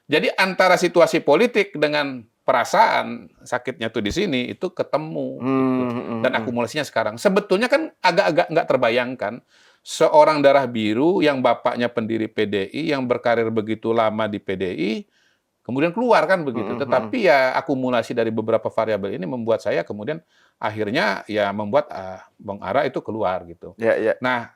Jadi antara situasi politik dengan perasaan sakitnya tuh di sini itu ketemu. Gitu. Dan akumulasinya sekarang. Sebetulnya kan agak-agak nggak terbayangkan. Seorang darah biru yang bapaknya pendiri PDI, yang berkarir begitu lama di PDI, kemudian keluar kan begitu. Tetapi ya akumulasi dari beberapa variabel ini membuat saya kemudian akhirnya ya membuat Bang ARA itu keluar gitu. Nah,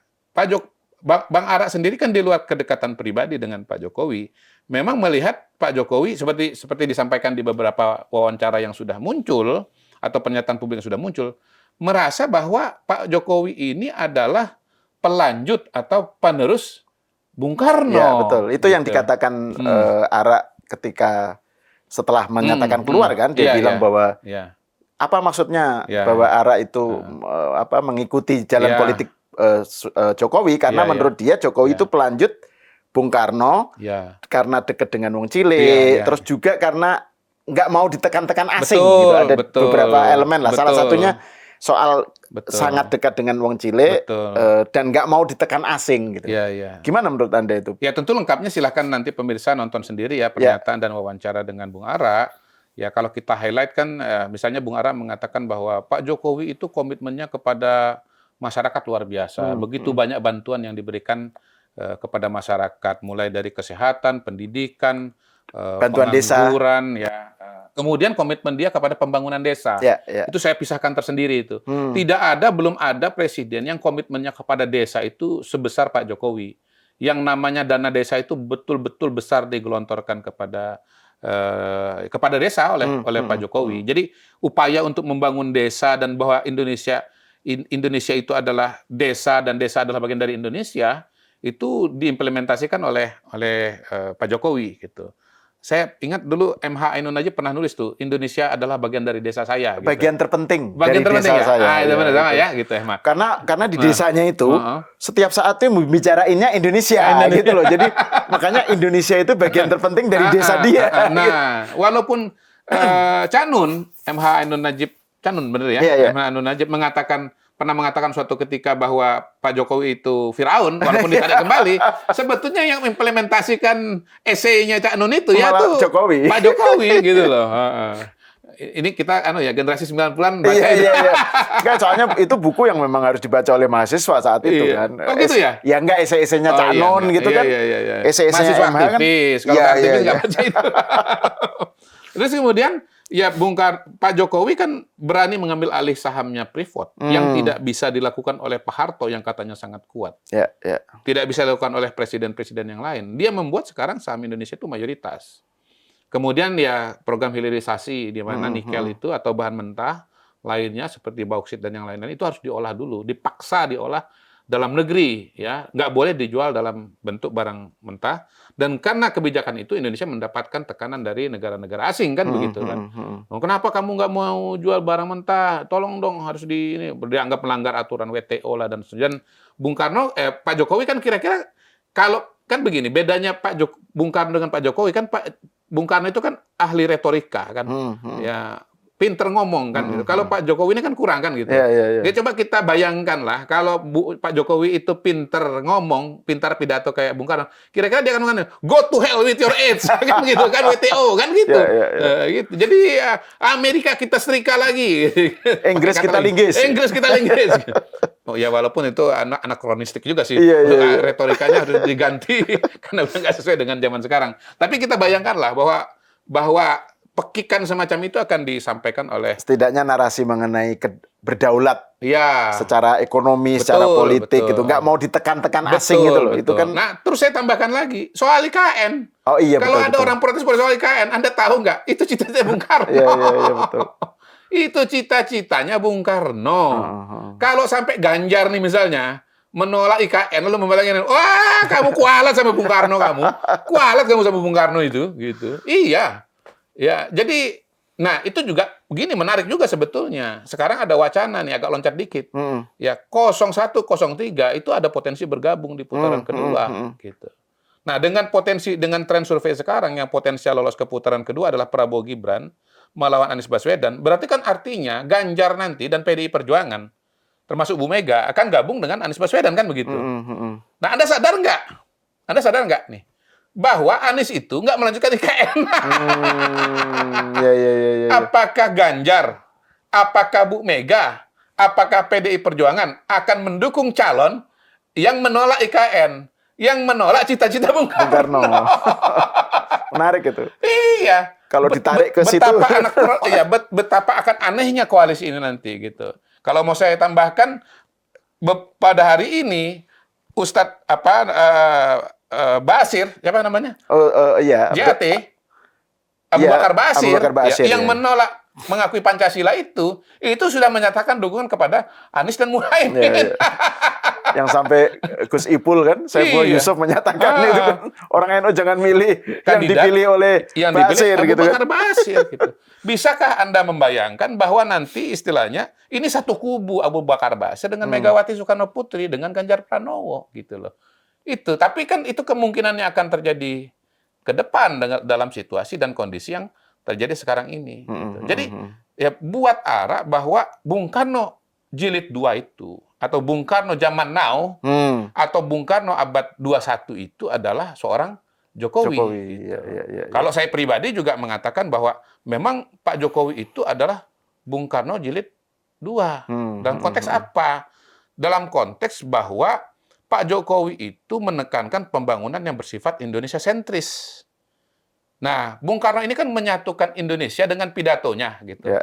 Bang ARA sendiri kan di luar kedekatan pribadi dengan Pak Jokowi, memang melihat Pak Jokowi seperti disampaikan di beberapa wawancara yang sudah muncul atau pernyataan publik yang sudah muncul, merasa bahwa Pak Jokowi ini adalah pelanjut atau penerus Bung Karno. Ya, betul. Itu yang dikatakan ARA ketika setelah menyatakan keluar kan, dia bilang bahwa apa maksudnya bahwa ARA itu mengikuti jalan politik Jokowi karena menurut dia Jokowi itu pelanjut Bung Karno karena dekat dengan wong cilik, terus juga karena nggak mau ditekan-tekan asing. Gitu. Ada beberapa elemen lah. Salah satunya soal sangat dekat dengan wong cilik dan nggak mau ditekan asing gitu. Gimana menurut Anda itu? Ya tentu lengkapnya silahkan nanti pemirsa nonton sendiri ya pernyataan dan wawancara dengan Bung ARA. Ya kalau kita highlight kan misalnya Bung ARA mengatakan bahwa Pak Jokowi itu komitmennya kepada masyarakat luar biasa. Begitu banyak bantuan yang diberikan kepada masyarakat, mulai dari kesehatan, pendidikan, bantuan pengangguran, ya. Kemudian komitmen dia kepada pembangunan desa. Itu saya pisahkan tersendiri itu. Belum ada presiden yang komitmennya kepada desa itu sebesar Pak Jokowi. Yang namanya dana desa itu betul-betul besar digelontorkan kepada desa oleh Pak Jokowi. Jadi upaya untuk membangun desa dan bahwa Indonesia itu adalah desa dan desa adalah bagian dari Indonesia, itu diimplementasikan oleh Pak Jokowi gitu. Saya ingat dulu MH Ainun Najib pernah nulis tuh, Indonesia adalah bagian dari desa saya. Gitu. Bagian terpenting dari desa ya? saya. Itu benar ya, gitu ya, Mak. Karena di desanya itu setiap saat itu bicarainnya Indonesia gitu loh. Jadi makanya Indonesia itu bagian terpenting dari desa dia. Walaupun Cak Nun, MH Ainun Najib, Cak Nun bener ya, MH Ainun Najib pernah mengatakan suatu ketika bahwa Pak Jokowi itu Firaun, walaupun ditarik kembali, sebetulnya yang implementasikan esainya Cak Nun itu ya tuh Pak Jokowi gitu loh. Ini kita generasi 90-an baca itu. Enggak, soalnya itu buku yang memang harus dibaca oleh mahasiswa saat itu kan. Oh gitu ya? Ya enggak esai-esainya Cak Nun gitu kan. Esai-esainya MH kan. Kalau aktivis enggak baca itu. Terus kemudian Ya, Pak Jokowi kan berani mengambil alih sahamnya Freeport yang tidak bisa dilakukan oleh Pak Harto yang katanya sangat kuat. Tidak bisa dilakukan oleh presiden-presiden yang lain. Dia membuat sekarang saham Indonesia itu mayoritas. Kemudian ya program hilirisasi di mana nikel itu atau bahan mentah lainnya seperti bauksit dan yang lain-lain itu harus diolah dulu, dipaksa diolah dalam negeri, ya, nggak boleh dijual dalam bentuk barang mentah. Dan karena kebijakan itu Indonesia mendapatkan tekanan dari negara-negara asing kan begitu kan. Kenapa kamu nggak mau jual barang mentah? Tolong dong harus dianggap melanggar aturan WTO lah dan sebagainya. Pak Jokowi kan kira-kira kalau kan begini bedanya Bung Karno dengan Pak Jokowi kan Bung Karno itu kan ahli retorika kan, ya. Pinter ngomong kan gitu. Kalau Pak Jokowi ini kan kurang kan gitu. Dia coba kita bayangkan lah kalau Pak Jokowi itu pinter ngomong, pintar pidato kayak Bung Karno, kira-kira dia akan ngomong, go to hell with your AIDS kan gitu kan WTO kan gitu. Gitu. Jadi Amerika kita setrika lagi. Inggris kita linggis. Inggris kita linggis. Oh ya walaupun itu anakronistik juga sih. Retorikanya harus diganti karena nggak sesuai dengan zaman sekarang. Tapi kita bayangkanlah bahwa pekikan semacam itu akan disampaikan oleh setidaknya narasi mengenai berdaulat secara ekonomi, betul, secara politik betul. gitu, nggak mau ditekan-tekan asing gitu loh. Itu kan. Nah, terus saya tambahkan lagi soal IKN. Oh iya. Kalau betul, ada orang protes soal IKN, Anda tahu nggak? Itu cita-cita Bung Karno. Iya betul. Itu cita-citanya Bung Karno. Kalau sampai Ganjar nih misalnya menolak IKN lalu membayangkan, wah kamu kualat sama Bung Karno kualat kamu sama Bung Karno itu, gitu. Iya. Ya, jadi, nah itu juga begini menarik juga sebetulnya. Sekarang ada wacana nih agak loncat dikit. Ya 0103 itu ada potensi bergabung di putaran kedua, gitu. Nah dengan tren survei sekarang yang potensial lolos ke putaran kedua adalah Prabowo Gibran melawan Anies Baswedan. Berarti kan artinya Ganjar nanti dan PDI Perjuangan termasuk Bu Mega akan gabung dengan Anies Baswedan kan begitu. Nah Anda sadar nggak nih? Bahwa Anies itu nggak melanjutkan IKN. Apakah Ganjar, apakah Bu Mega, apakah PDI Perjuangan akan mendukung calon yang menolak IKN, yang menolak cita-cita Bung Karno? Menarik itu. Iya. Kalau ditarik ke situ. Betapa akan anehnya koalisi ini nanti gitu. Kalau mau saya tambahkan, pada hari ini Ustadz Basir, siapa namanya? JAT, Abu Bakar Basir, yang menolak mengakui Pancasila itu sudah menyatakan dukungan kepada Anies dan Muhaimin. Yang sampai Gus Ipul kan, Saifullah Yusuf menyatakan itu kan, orang NU jangan milih yang dipilih oleh Basir Abu gitu Bakar kan. Basir gitu. Bisakah Anda membayangkan bahwa nanti istilahnya ini satu kubu Abu Bakar Basir dengan Megawati Soekarno Putri dengan Ganjar Pranowo gitu loh. Itu, tapi kan itu kemungkinannya akan terjadi ke depan dalam situasi dan kondisi yang terjadi sekarang ini. Gitu. Jadi ya buat arah bahwa Bung Karno jilid 2 itu atau Bung Karno zaman now atau Bung Karno abad 21 itu adalah seorang Jokowi. Gitu. Kalau saya pribadi juga mengatakan bahwa memang Pak Jokowi itu adalah Bung Karno jilid 2. Dalam konteks apa? Dalam konteks bahwa Pak Jokowi itu menekankan pembangunan yang bersifat Indonesia sentris. Nah, Bung Karno ini kan menyatukan Indonesia dengan pidatonya, gitu.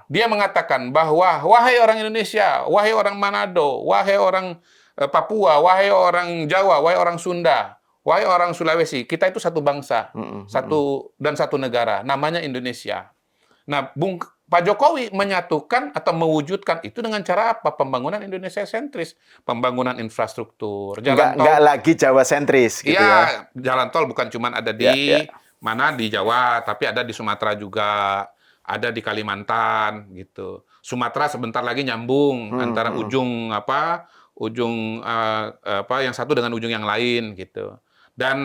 Dia mengatakan bahwa wahai orang Indonesia, wahai orang Manado, wahai orang Papua, wahai orang Jawa, wahai orang Sunda, wahai orang Sulawesi, kita itu satu bangsa, satu negara, namanya Indonesia. Nah, Pak Jokowi menyatukan atau mewujudkan itu dengan cara apa? Pembangunan Indonesia sentris, pembangunan infrastruktur, jalan tol. Nggak lagi Jawa sentris gitu ya. Jalan tol bukan cuma ada di mana di Jawa, tapi ada di Sumatera juga, ada di Kalimantan gitu. Sumatera sebentar lagi nyambung antara ujung yang satu dengan ujung yang lain gitu. Dan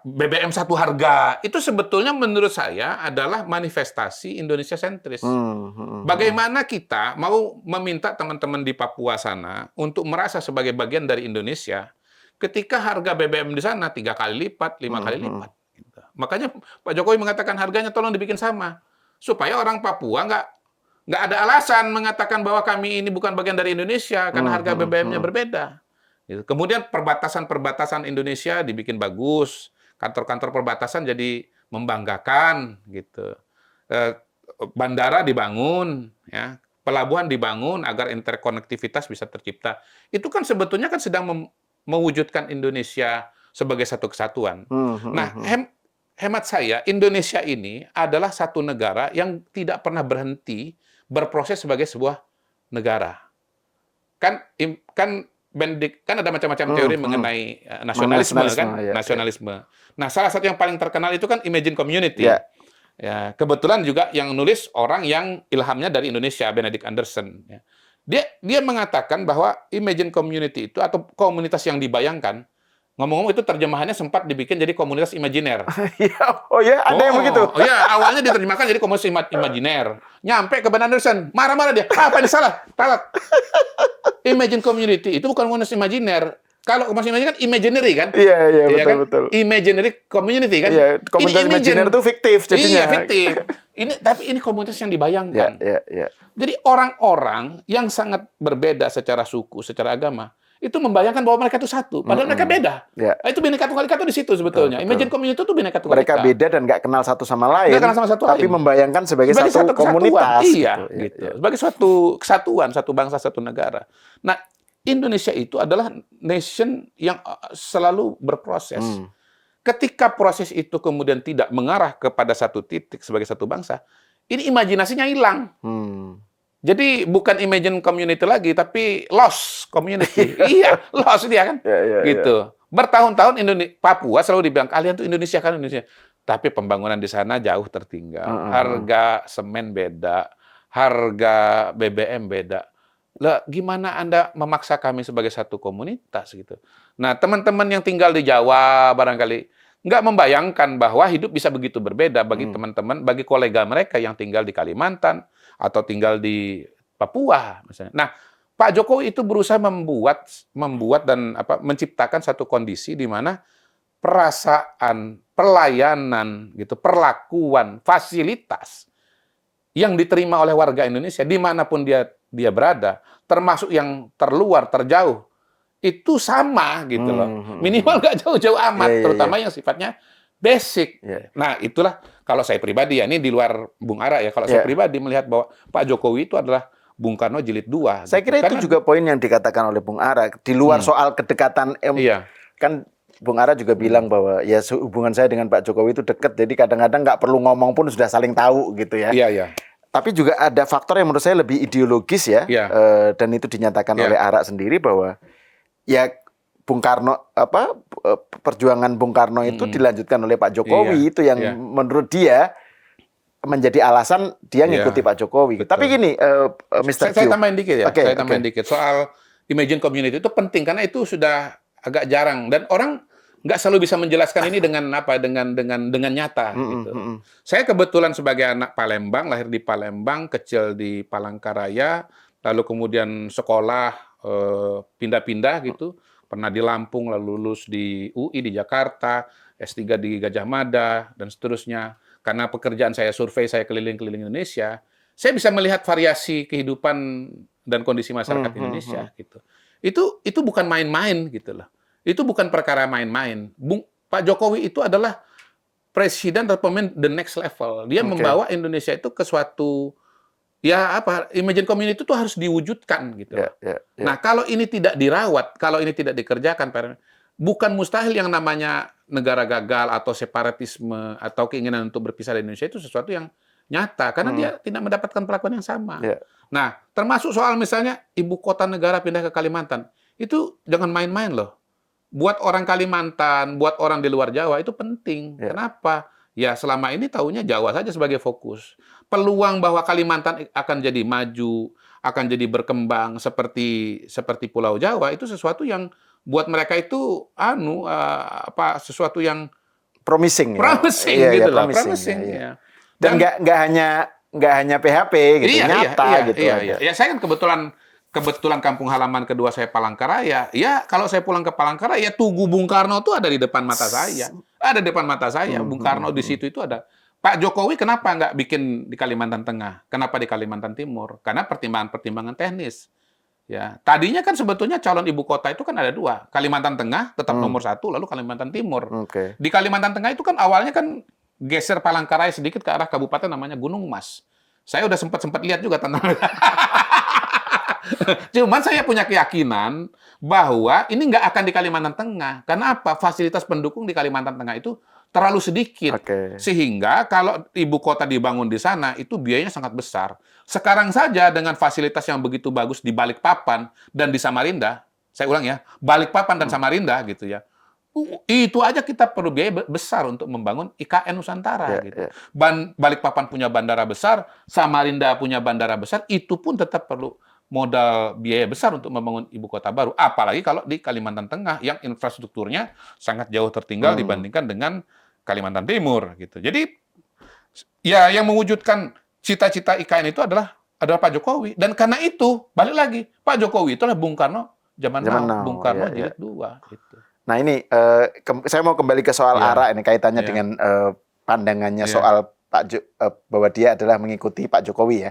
BBM satu harga itu sebetulnya menurut saya adalah manifestasi Indonesia sentris. Bagaimana kita mau meminta teman-teman di Papua sana untuk merasa sebagai bagian dari Indonesia ketika harga BBM di sana 3 kali lipat, 5 kali lipat. Gitu. Makanya Pak Jokowi mengatakan harganya tolong dibikin sama supaya orang Papua nggak ada alasan mengatakan bahwa kami ini bukan bagian dari Indonesia karena harga BBM-nya berbeda. Gitu. Kemudian perbatasan-perbatasan Indonesia dibikin bagus, kantor-kantor perbatasan jadi membanggakan gitu. Bandara dibangun, ya, pelabuhan dibangun agar interkonektivitas bisa tercipta. Itu kan sebetulnya kan sedang mewujudkan Indonesia sebagai satu kesatuan. Nah, hemat saya, Indonesia ini adalah satu negara yang tidak pernah berhenti berproses sebagai sebuah negara. Kan ada macam-macam teori mengenai nasionalisme kan, nasionalisme. Nah, salah satu yang paling terkenal itu kan Imagine Community. Ya, kebetulan juga yang nulis orang yang ilhamnya dari Indonesia, Benedict Anderson. Ya. Dia mengatakan bahwa Imagine Community itu atau komunitas yang dibayangkan, ngomong-ngomong itu terjemahannya sempat dibikin jadi komunitas imajiner. Oh ya, ada yang begitu? Oh ya, awalnya diterjemahkan jadi komunitas imajiner. Nyampe ke Ben Anderson, marah-marah dia. Apa ini salah? Talat. Imagine Community itu bukan komunitas imajiner. Kalau komunitas imajiner kan imaginary kan? Iya, betul. Imaginary community kan? Iya, komunitas imajiner itu fiktif jadinya. Iya, fiktif. Tapi ini komunitas yang dibayangkan. Iya. Jadi orang-orang yang sangat berbeda secara suku, secara agama, itu membayangkan bahwa mereka itu satu, padahal mereka beda. Itu Bhinneka Tunggal Ika itu di situ sebetulnya. Betul. Imagine Community itu Bhinneka Tunggal Ika. Mereka beda dan nggak kenal satu sama lain. Nggak kenal sama satu tapi lain. Membayangkan sebagai satu komunitas. Iya, gitu. Sebagai suatu kesatuan, satu bangsa, satu negara. Nah, Indonesia itu adalah nation yang selalu berproses. Ketika proses itu kemudian tidak mengarah kepada satu titik sebagai satu bangsa, ini imajinasinya hilang. Jadi bukan imagine community lagi, tapi lost community. Iya, lost dia kan. Gitu. Bertahun-tahun Papua selalu dibilang, kalian tuh Indonesia kan Indonesia. Tapi pembangunan di sana jauh tertinggal. Harga semen beda, harga BBM beda. Lah, gimana Anda memaksa kami sebagai satu komunitas gitu? Nah, teman-teman yang tinggal di Jawa barangkali nggak membayangkan bahwa hidup bisa begitu berbeda bagi teman-teman, bagi kolega mereka yang tinggal di Kalimantan atau tinggal di Papua misalnya. Nah, Pak Jokowi itu berusaha membuat dan menciptakan satu kondisi di mana perasaan, pelayanan gitu, perlakuan, fasilitas yang diterima oleh warga Indonesia dimanapun dia berada, termasuk yang terluar, terjauh, itu sama gitu loh. Minimal nggak jauh-jauh amat, terutama yang sifatnya basic. Nah, itulah kalau saya pribadi, ya ini di luar Bung Ara ya, kalau saya pribadi melihat bahwa Pak Jokowi itu adalah Bung Karno jilid 2. Saya kira itu juga poin yang dikatakan oleh Bung Ara. Di luar soal kedekatan, kan Bung Ara juga bilang bahwa ya hubungan saya dengan Pak Jokowi itu dekat, jadi kadang-kadang nggak perlu ngomong pun sudah saling tahu gitu ya. Tapi juga ada faktor yang menurut saya lebih ideologis ya, dan itu dinyatakan oleh Ara sendiri bahwa ya Bung Karno perjuangan Bung Karno itu dilanjutkan oleh Pak Jokowi, itu yang menurut dia menjadi alasan dia ngikuti Pak Jokowi. Betul. Tapi gini, Mr. Q. Saya tambahin dikit ya, saya tambahin dikit soal Imagine Community itu penting karena itu sudah agak jarang dan orang nggak selalu bisa menjelaskan ini dengan dengan nyata gitu. Saya kebetulan sebagai anak Palembang, lahir di Palembang, kecil di Palangkaraya, lalu kemudian sekolah pindah-pindah gitu, pernah di Lampung, lalu lulus di UI di Jakarta, S3 di Gajah Mada dan seterusnya. Karena pekerjaan saya survei, saya keliling-keliling Indonesia, saya bisa melihat variasi kehidupan dan kondisi masyarakat Indonesia gitu. Itu bukan main-main gitu loh. Itu bukan perkara main-main. Pak Jokowi itu adalah presiden atau pemimpin the next level. Dia membawa Indonesia itu ke suatu Imagine Community itu harus diwujudkan gitu. Nah, kalau ini tidak dirawat, kalau ini tidak dikerjakan, bukan mustahil yang namanya negara gagal atau separatisme atau keinginan untuk berpisah dari Indonesia itu sesuatu yang nyata karena dia tidak mendapatkan perlakuan yang sama. Nah, termasuk soal misalnya ibu kota negara pindah ke Kalimantan. Itu jangan main-main loh. Buat orang Kalimantan, buat orang di luar Jawa itu penting. Kenapa? Ya selama ini taunya Jawa saja sebagai fokus. Peluang bahwa Kalimantan akan jadi maju, akan jadi berkembang seperti Pulau Jawa itu sesuatu yang buat mereka itu sesuatu yang promising gitu loh. Promising. Dan nggak hanya PHP gitu, nyata gitu. Ya saya kan kebetulan kampung halaman kedua saya Palangkaraya. Ya kalau saya pulang ke Palangkaraya, Tugu Bung Karno itu ada di depan mata saya. Ada di depan mata saya. Bung Karno di situ itu ada. Pak Jokowi kenapa nggak bikin di Kalimantan Tengah? Kenapa di Kalimantan Timur? Karena pertimbangan-pertimbangan teknis. Ya, tadinya kan sebetulnya calon ibu kota itu kan ada 2. Kalimantan Tengah tetap nomor 1, lalu Kalimantan Timur. Di Kalimantan Tengah itu kan awalnya kan geser Palangkaraya sedikit ke arah kabupaten namanya Gunung Mas. Saya udah sempat lihat juga tanah. Cuman saya punya keyakinan bahwa ini nggak akan di Kalimantan Tengah. Karena apa? Fasilitas pendukung di Kalimantan Tengah itu terlalu sedikit. Sehingga kalau ibu kota dibangun di sana, itu biayanya sangat besar. Sekarang saja dengan fasilitas yang begitu bagus di Balikpapan dan di Samarinda, saya ulang ya, Balikpapan dan Samarinda gitu ya, itu aja kita perlu biaya besar untuk membangun IKN Nusantara gitu. Balikpapan punya bandara besar, Samarinda punya bandara besar, itu pun tetap perlu modal biaya besar untuk membangun ibu kota baru. Apalagi kalau di Kalimantan Tengah yang infrastrukturnya sangat jauh tertinggal dibandingkan dengan Kalimantan Timur gitu. Jadi ya yang mewujudkan cita-cita IKN itu adalah Pak Jokowi. Dan karena itu balik lagi Pak Jokowi itulah Bung Karno zaman now, Bung Karno jilid 2 gitu. Nah ini saya mau kembali ke soal ARA ini kaitannya dengan pandangannya soal bahwa dia adalah mengikuti Pak Jokowi ya.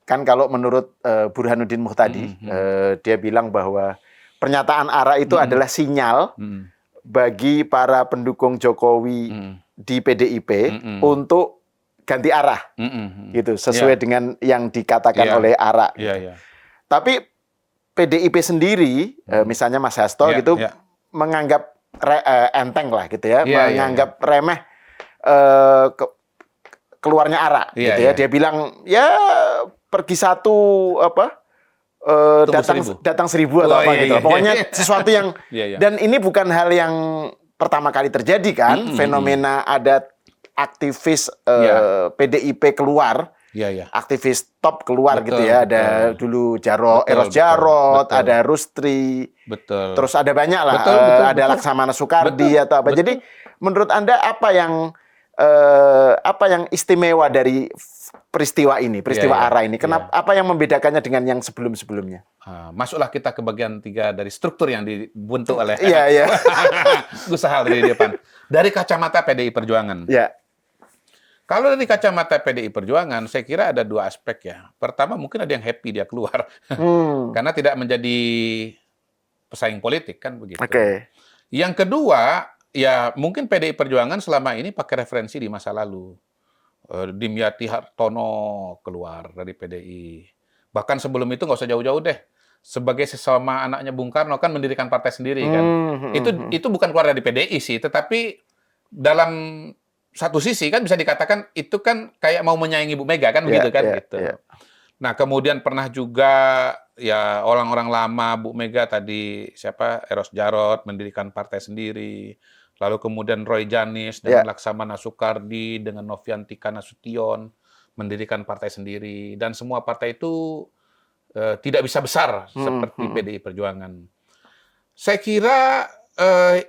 Kan kalau menurut Burhanuddin Muhtadi, dia bilang bahwa pernyataan ARA itu adalah sinyal bagi para pendukung Jokowi di PDIP untuk ganti arah, gitu, sesuai dengan yang dikatakan oleh ARA. Gitu. Tapi PDIP sendiri, misalnya Mas Hasto gitu, menganggap enteng lah, gitu ya, menganggap remeh keluarnya ARA, gitu ya. Dia bilang ya pergi satu datang seribu atau apa gitu. Pokoknya sesuatu yang dan ini bukan hal yang pertama kali terjadi kan, fenomena ada aktivis PDIP keluar, aktivis top keluar gitu ya. Ada dulu Eros Jarot, ada Rustri, terus ada banyak lah, ada Laksamana Soekardi atau apa. Jadi menurut Anda apa yang istimewa dari peristiwa ARA ini? Kenapa? Apa yang membedakannya dengan yang sebelum-sebelumnya? Masuklah kita ke bagian 3 dari struktur yang dibentuk oleh Gus Sahal dari depan. Dari kacamata PDI Perjuangan. Kalau dari kacamata PDI Perjuangan, saya kira ada 2 aspek ya. Pertama, mungkin ada yang happy dia keluar. Karena tidak menjadi pesaing politik kan begitu. Yang kedua, ya mungkin PDI Perjuangan selama ini pakai referensi di masa lalu. Dimyati Hartono keluar dari PDI. Bahkan sebelum itu nggak usah jauh-jauh deh. Sebagai sesama anaknya Bung Karno kan mendirikan partai sendiri kan. Itu bukan keluar dari PDI sih, tetapi dalam satu sisi kan bisa dikatakan itu kan kayak mau menyaingi Bu Mega kan begitu kan gitu. Nah, kemudian pernah juga ya orang-orang lama Bu Mega tadi Eros Jarot mendirikan partai sendiri. Lalu kemudian Roy Janis dengan Laksamana Soekardi, dengan Noviantika Nasution mendirikan partai sendiri. Dan semua partai itu tidak bisa besar seperti PDI Perjuangan. Saya kira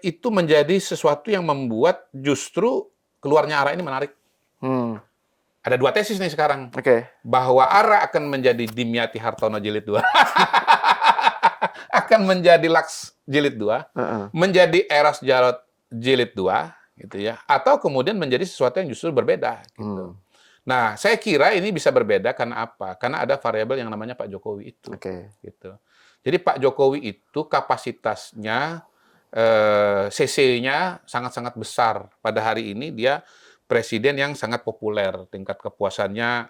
itu menjadi sesuatu yang membuat justru keluarnya ARA ini menarik. Ada 2 tesis nih sekarang. Bahwa ARA akan menjadi Dimyati Hartono jilid 2. Akan menjadi Laks jilid 2. Menjadi Eros Jarot jilid 2 gitu ya, atau kemudian menjadi sesuatu yang justru berbeda gitu. Nah, saya kira ini bisa berbeda karena apa? Karena ada variabel yang namanya Pak Jokowi itu gitu. Jadi Pak Jokowi itu kapasitasnya CC-nya sangat-sangat besar. Pada hari ini dia presiden yang sangat populer, tingkat kepuasannya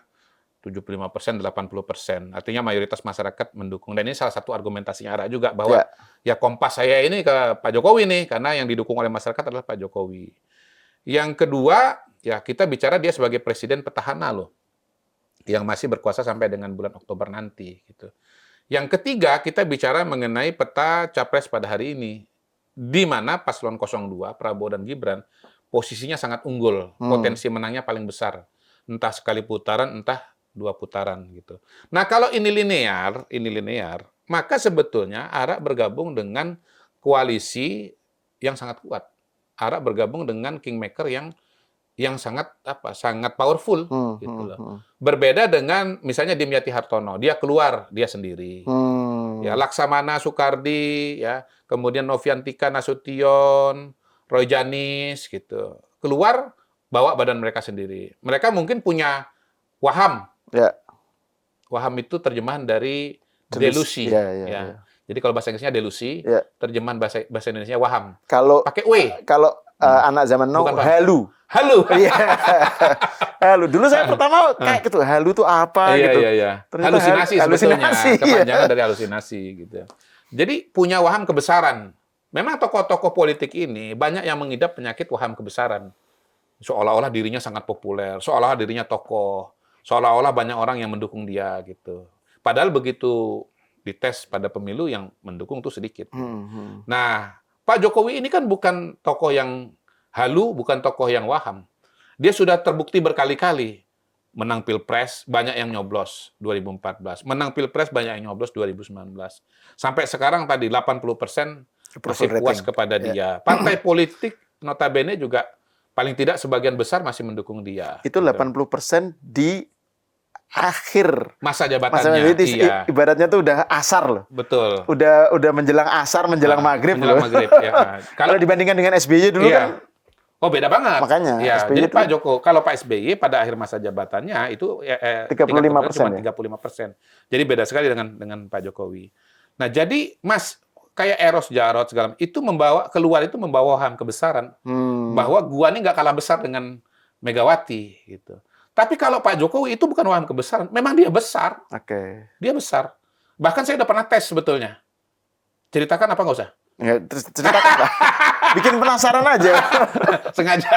75%, 80%. Artinya mayoritas masyarakat mendukung. Dan ini salah satu argumentasinya ARA juga bahwa ya kompas saya ini ke Pak Jokowi nih, karena yang didukung oleh masyarakat adalah Pak Jokowi. Yang kedua, ya kita bicara dia sebagai presiden petahana loh, yang masih berkuasa sampai dengan bulan Oktober nanti gitu. Yang ketiga, kita bicara mengenai peta capres pada hari ini, di mana paslon 02 Prabowo dan Gibran posisinya sangat unggul, potensi menangnya paling besar, entah sekali putaran, entah 2 putaran gitu. Nah, kalau ini linear, maka sebetulnya ARA bergabung dengan koalisi yang sangat kuat. ARA bergabung dengan kingmaker yang sangat powerful gitu loh. Berbeda dengan misalnya Dimyati Hartono, dia keluar dia sendiri. Ya, Laksamana Soekardi ya, kemudian Noviantika Nasution, Roy Janis gitu. Keluar bawa badan mereka sendiri. Mereka mungkin punya waham. Waham itu terjemahan dari delusi. Jadi kalau bahasa Inggrisnya delusi, terjemahan bahasa Indonesia waham. Kalau pakai W. Kalau anak zaman now Bukan, Pak. halu. Halu. Iya. Halu. Dulu saya pertama kayak gitu, halu tuh apa gitu. Iya. Ternyata Halusinasi sebetulnya, halusinasi, kepanjangan dari halusinasi gitu. Jadi punya waham kebesaran. Memang tokoh-tokoh politik ini banyak yang mengidap penyakit waham kebesaran. Seolah-olah dirinya sangat populer, seolah-olah dirinya tokoh, seolah-olah banyak orang yang mendukung dia gitu. Padahal begitu dites pada pemilu yang mendukung tuh sedikit. Nah, Pak Jokowi ini kan bukan tokoh yang halu, bukan tokoh yang waham. Dia sudah terbukti berkali-kali menang Pilpres, banyak yang nyoblos 2014. Menang Pilpres, banyak yang nyoblos 2019. Sampai sekarang tadi 80% masih puas kepada dia. Partai politik notabene juga paling tidak sebagian besar masih mendukung dia. Itu 80% di akhir masa jabatannya. Iya. Ibaratnya tuh udah asar loh. Betul. Udah menjelang asar, menjelang maghrib menjelang loh. Maghrib, ya. Kalau dibandingkan dengan SBY dulu kan. Oh, beda banget. Makanya. Ya, SBY jadi Pak Jokowi, kalau Pak SBY pada akhir masa jabatannya itu 35%. 35%. Jadi beda sekali dengan Pak Jokowi. Nah, jadi Mas kayak Eros Jarot segala itu keluar itu membawa waham kebesaran bahwa gua ini nggak kalah besar dengan Megawati gitu. Tapi kalau Pak Jokowi itu bukan waham kebesaran, memang dia besar. Oke. Dia besar. Bahkan saya udah pernah tes sebetulnya. Ceritakan apa nggak usah? Ya, ceritakan Pak. Bikin penasaran aja. Sengaja.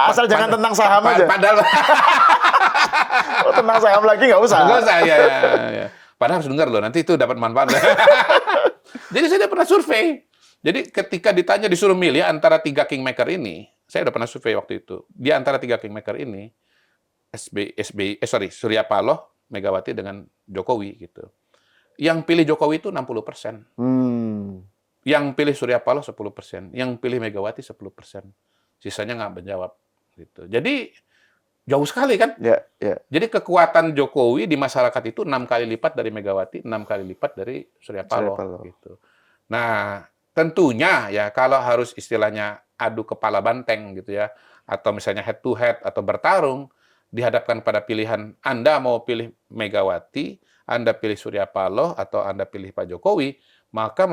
Asal jangan tentang saham aja. Padahal tentang saham lagi nggak usah. Nggak usah, ya. Padahal harus dengar loh, nanti itu dapat manfaat. Jadi saya udah pernah survei. Jadi ketika ditanya disuruh milih antara 3 kingmaker ini, saya udah pernah survei waktu itu. Di antara 3 kingmaker ini, Surya Paloh, Megawati dengan Jokowi gitu. Yang pilih Jokowi itu 60%. Yang pilih Surya Paloh 10%, yang pilih Megawati 10%. Sisanya nggak menjawab gitu. Jadi jauh sekali kan? Ya. Jadi kekuatan Jokowi di masyarakat itu 6 kali lipat dari Megawati, 6 kali lipat dari Surya Paloh gitu. Nah, tentunya ya kalau harus istilahnya adu kepala banteng gitu ya, atau misalnya head to head atau bertarung, dihadapkan pada pilihan Anda mau pilih Megawati, Anda pilih Surya Paloh, atau Anda pilih Pak Jokowi, maka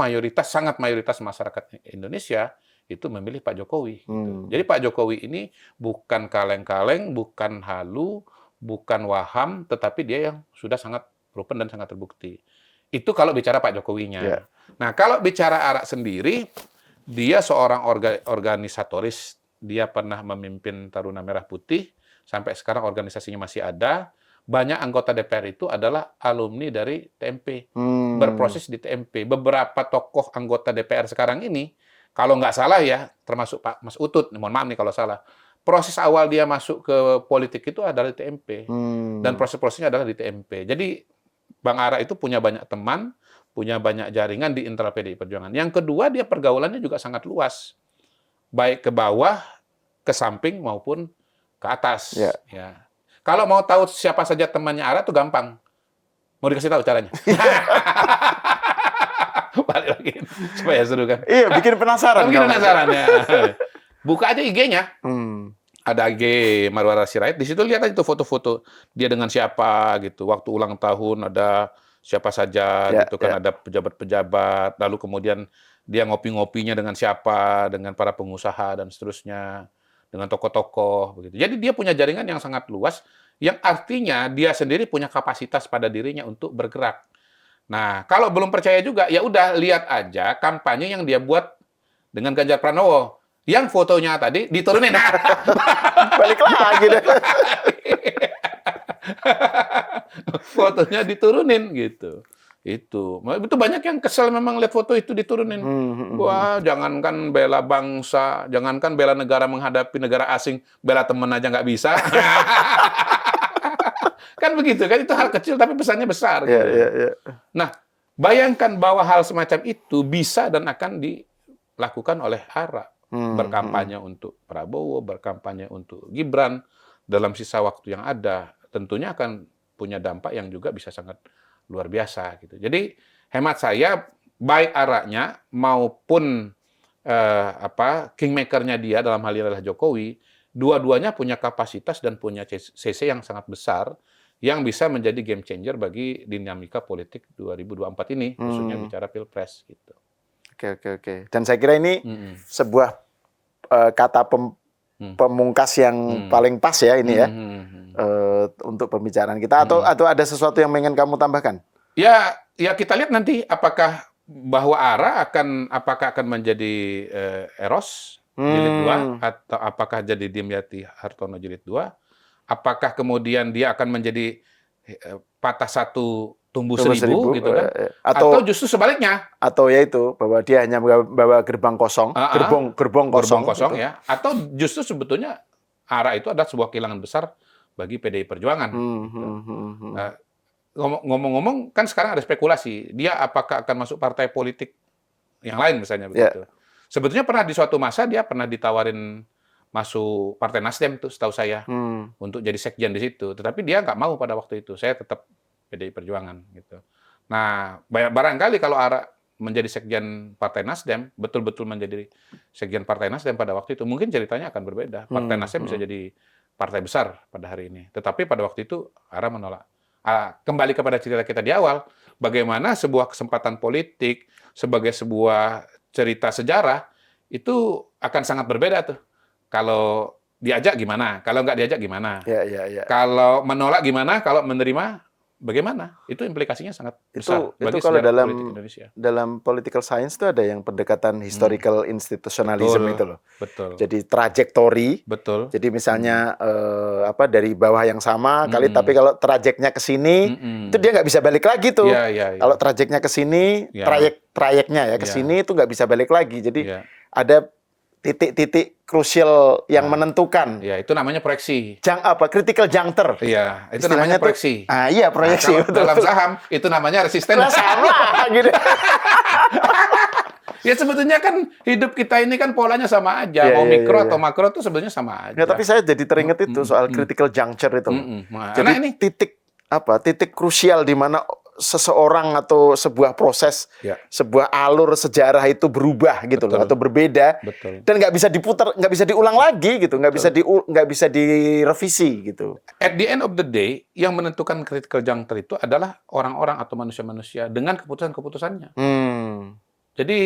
sangat mayoritas masyarakat Indonesia itu memilih Pak Jokowi. Gitu. Jadi Pak Jokowi ini bukan kaleng-kaleng, bukan halu, bukan waham, tetapi dia yang sudah sangat proven dan sangat terbukti. Itu kalau bicara Pak Jokowinya. Yeah. Nah, kalau bicara Ara sendiri, dia seorang organisatoris. Dia pernah memimpin Taruna Merah Putih, sampai sekarang organisasinya masih ada. Banyak anggota DPR itu adalah alumni dari TMP, berproses di TMP. Beberapa tokoh anggota DPR sekarang ini, kalau nggak salah ya, termasuk Pak Mas Utut, mohon maaf nih kalau salah, proses awal dia masuk ke politik itu adalah di TMP. Dan proses-prosesnya adalah di TMP. Jadi Bang Ara itu punya banyak teman, punya banyak jaringan di internal PDI Perjuangan. Yang kedua, dia pergaulannya juga sangat luas. Baik ke bawah, ke samping, maupun ke atas. Yeah. Ya. Kalau mau tahu siapa saja temannya Ara, tuh gampang. Mau dikasih tahu caranya? Balik lagi, supaya seru kan? Iya, bikin penasaran. Bikin penasaran, ya. Buka aja IG-nya. Ada IG Marwara Sirait, di situ lihat aja tuh foto-foto dia dengan siapa gitu. Waktu ulang tahun ada siapa saja gitu kan, ada pejabat-pejabat, lalu kemudian dia ngopi-ngopinya dengan siapa, dengan para pengusaha dan seterusnya, dengan tokoh-tokoh begitu. Jadi dia punya jaringan yang sangat luas, yang artinya dia sendiri punya kapasitas pada dirinya untuk bergerak. Nah, kalau belum percaya juga, ya udah lihat aja kampanye yang dia buat dengan Ganjar Pranowo. Yang fotonya tadi diturunin. Balik lagi deh. Fotonya diturunin gitu. Itu banyak yang kesel memang lihat foto itu diturunin. Wah, jangankan bela bangsa, jangankan bela negara menghadapi negara asing, bela temen aja nggak bisa. Kan begitu kan, itu hal kecil tapi pesannya besar. Gitu. Nah, bayangkan bahwa hal semacam itu bisa dan akan dilakukan oleh Ara. Berkampanye untuk Prabowo, berkampanye untuk Gibran dalam sisa waktu yang ada, tentunya akan punya dampak yang juga bisa sangat luar biasa gitu. Jadi hemat saya, baik Aranya maupun kingmaker-nya dia dalam hal ini adalah Jokowi, dua-duanya punya kapasitas dan punya CC yang sangat besar yang bisa menjadi game changer bagi dinamika politik 2024 ini, khususnya bicara Pilpres gitu. Oke. Dan saya kira ini sebuah kata pemungkas yang paling pas ya ini ya untuk pembicaraan kita. Atau ada sesuatu yang ingin kamu tambahkan? Ya kita lihat nanti apakah bahwa apakah akan menjadi Eros jilid 2 atau apakah jadi Dimyati Hartono jilid 2? Apakah kemudian dia akan menjadi patah satu tumbuh seribu gitu kan? Atau justru sebaliknya? Atau yaitu bahwa dia hanya membawa gerbang kosong, gerbong kosong gitu. Ya. Atau justru sebetulnya ARA itu adalah sebuah kehilangan besar bagi PDI Perjuangan. Gitu. Ngomong-ngomong kan sekarang ada spekulasi, dia apakah akan masuk partai politik yang lain misalnya begitu. Sebetulnya pernah di suatu masa dia pernah ditawarin masuk Partai Nasdem tuh setahu saya untuk jadi sekjen di situ, tetapi dia nggak mau pada waktu itu. Saya tetap PDI Perjuangan gitu. Nah, barangkali kalau ARA menjadi sekjen Partai Nasdem, betul-betul menjadi sekjen Partai Nasdem pada waktu itu, mungkin ceritanya akan berbeda. Partai Nasdem bisa jadi partai besar pada hari ini. Tetapi pada waktu itu ARA menolak. Kembali kepada cerita kita di awal, bagaimana sebuah kesempatan politik sebagai sebuah cerita sejarah itu akan sangat berbeda tuh. Kalau diajak gimana, kalau nggak diajak gimana. Kalau menolak gimana, kalau menerima bagaimana? Itu implikasinya sangat besar bagi kalau sejarah politik Indonesia. Dalam political science itu ada yang pendekatan historical institutionalism itu loh. Betul. Jadi trajektori. Betul. Jadi misalnya dari bawah yang sama tapi kalau trajeknya ke sini itu dia nggak bisa balik lagi tuh. Kalau trajeknya ke sini, trayeknya ya ke sini itu nggak bisa balik lagi. Jadi ada titik-titik krusial yang menentukan. Ya, itu namanya proyeksi. Critical juncture. Iya, itu namanya proyeksi. Iya, proyeksi. Dalam saham itu namanya resisten. Sama gitu. Ya sebetulnya kan hidup kita ini kan polanya sama aja. Mau mikro atau makro itu sebetulnya sama aja. Ya, tapi saya jadi teringat itu soal critical juncture itu. Jadi ini titik krusial di mana seseorang atau sebuah proses, sebuah alur sejarah itu berubah gitu loh, atau berbeda, dan nggak bisa diputar, nggak bisa diulang lagi gitu, nggak bisa direvisi gitu. At the end of the day, yang menentukan critical juncture itu adalah orang-orang atau manusia-manusia dengan keputusan-keputusannya. Jadi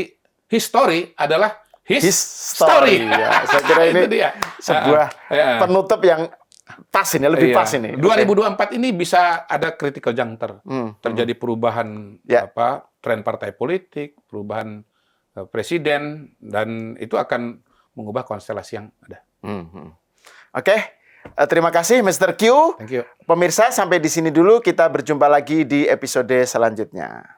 history adalah his story. Ya, saya kira ini sebuah penutup yang pas ini, lebih pas ini. 2024 ini bisa ada critical juncture. Terjadi perubahan tren partai politik, perubahan presiden, dan itu akan mengubah konstelasi yang ada. Oke. Terima kasih Mr. Q. Thank you. Pemirsa, sampai di sini dulu, kita berjumpa lagi di episode selanjutnya.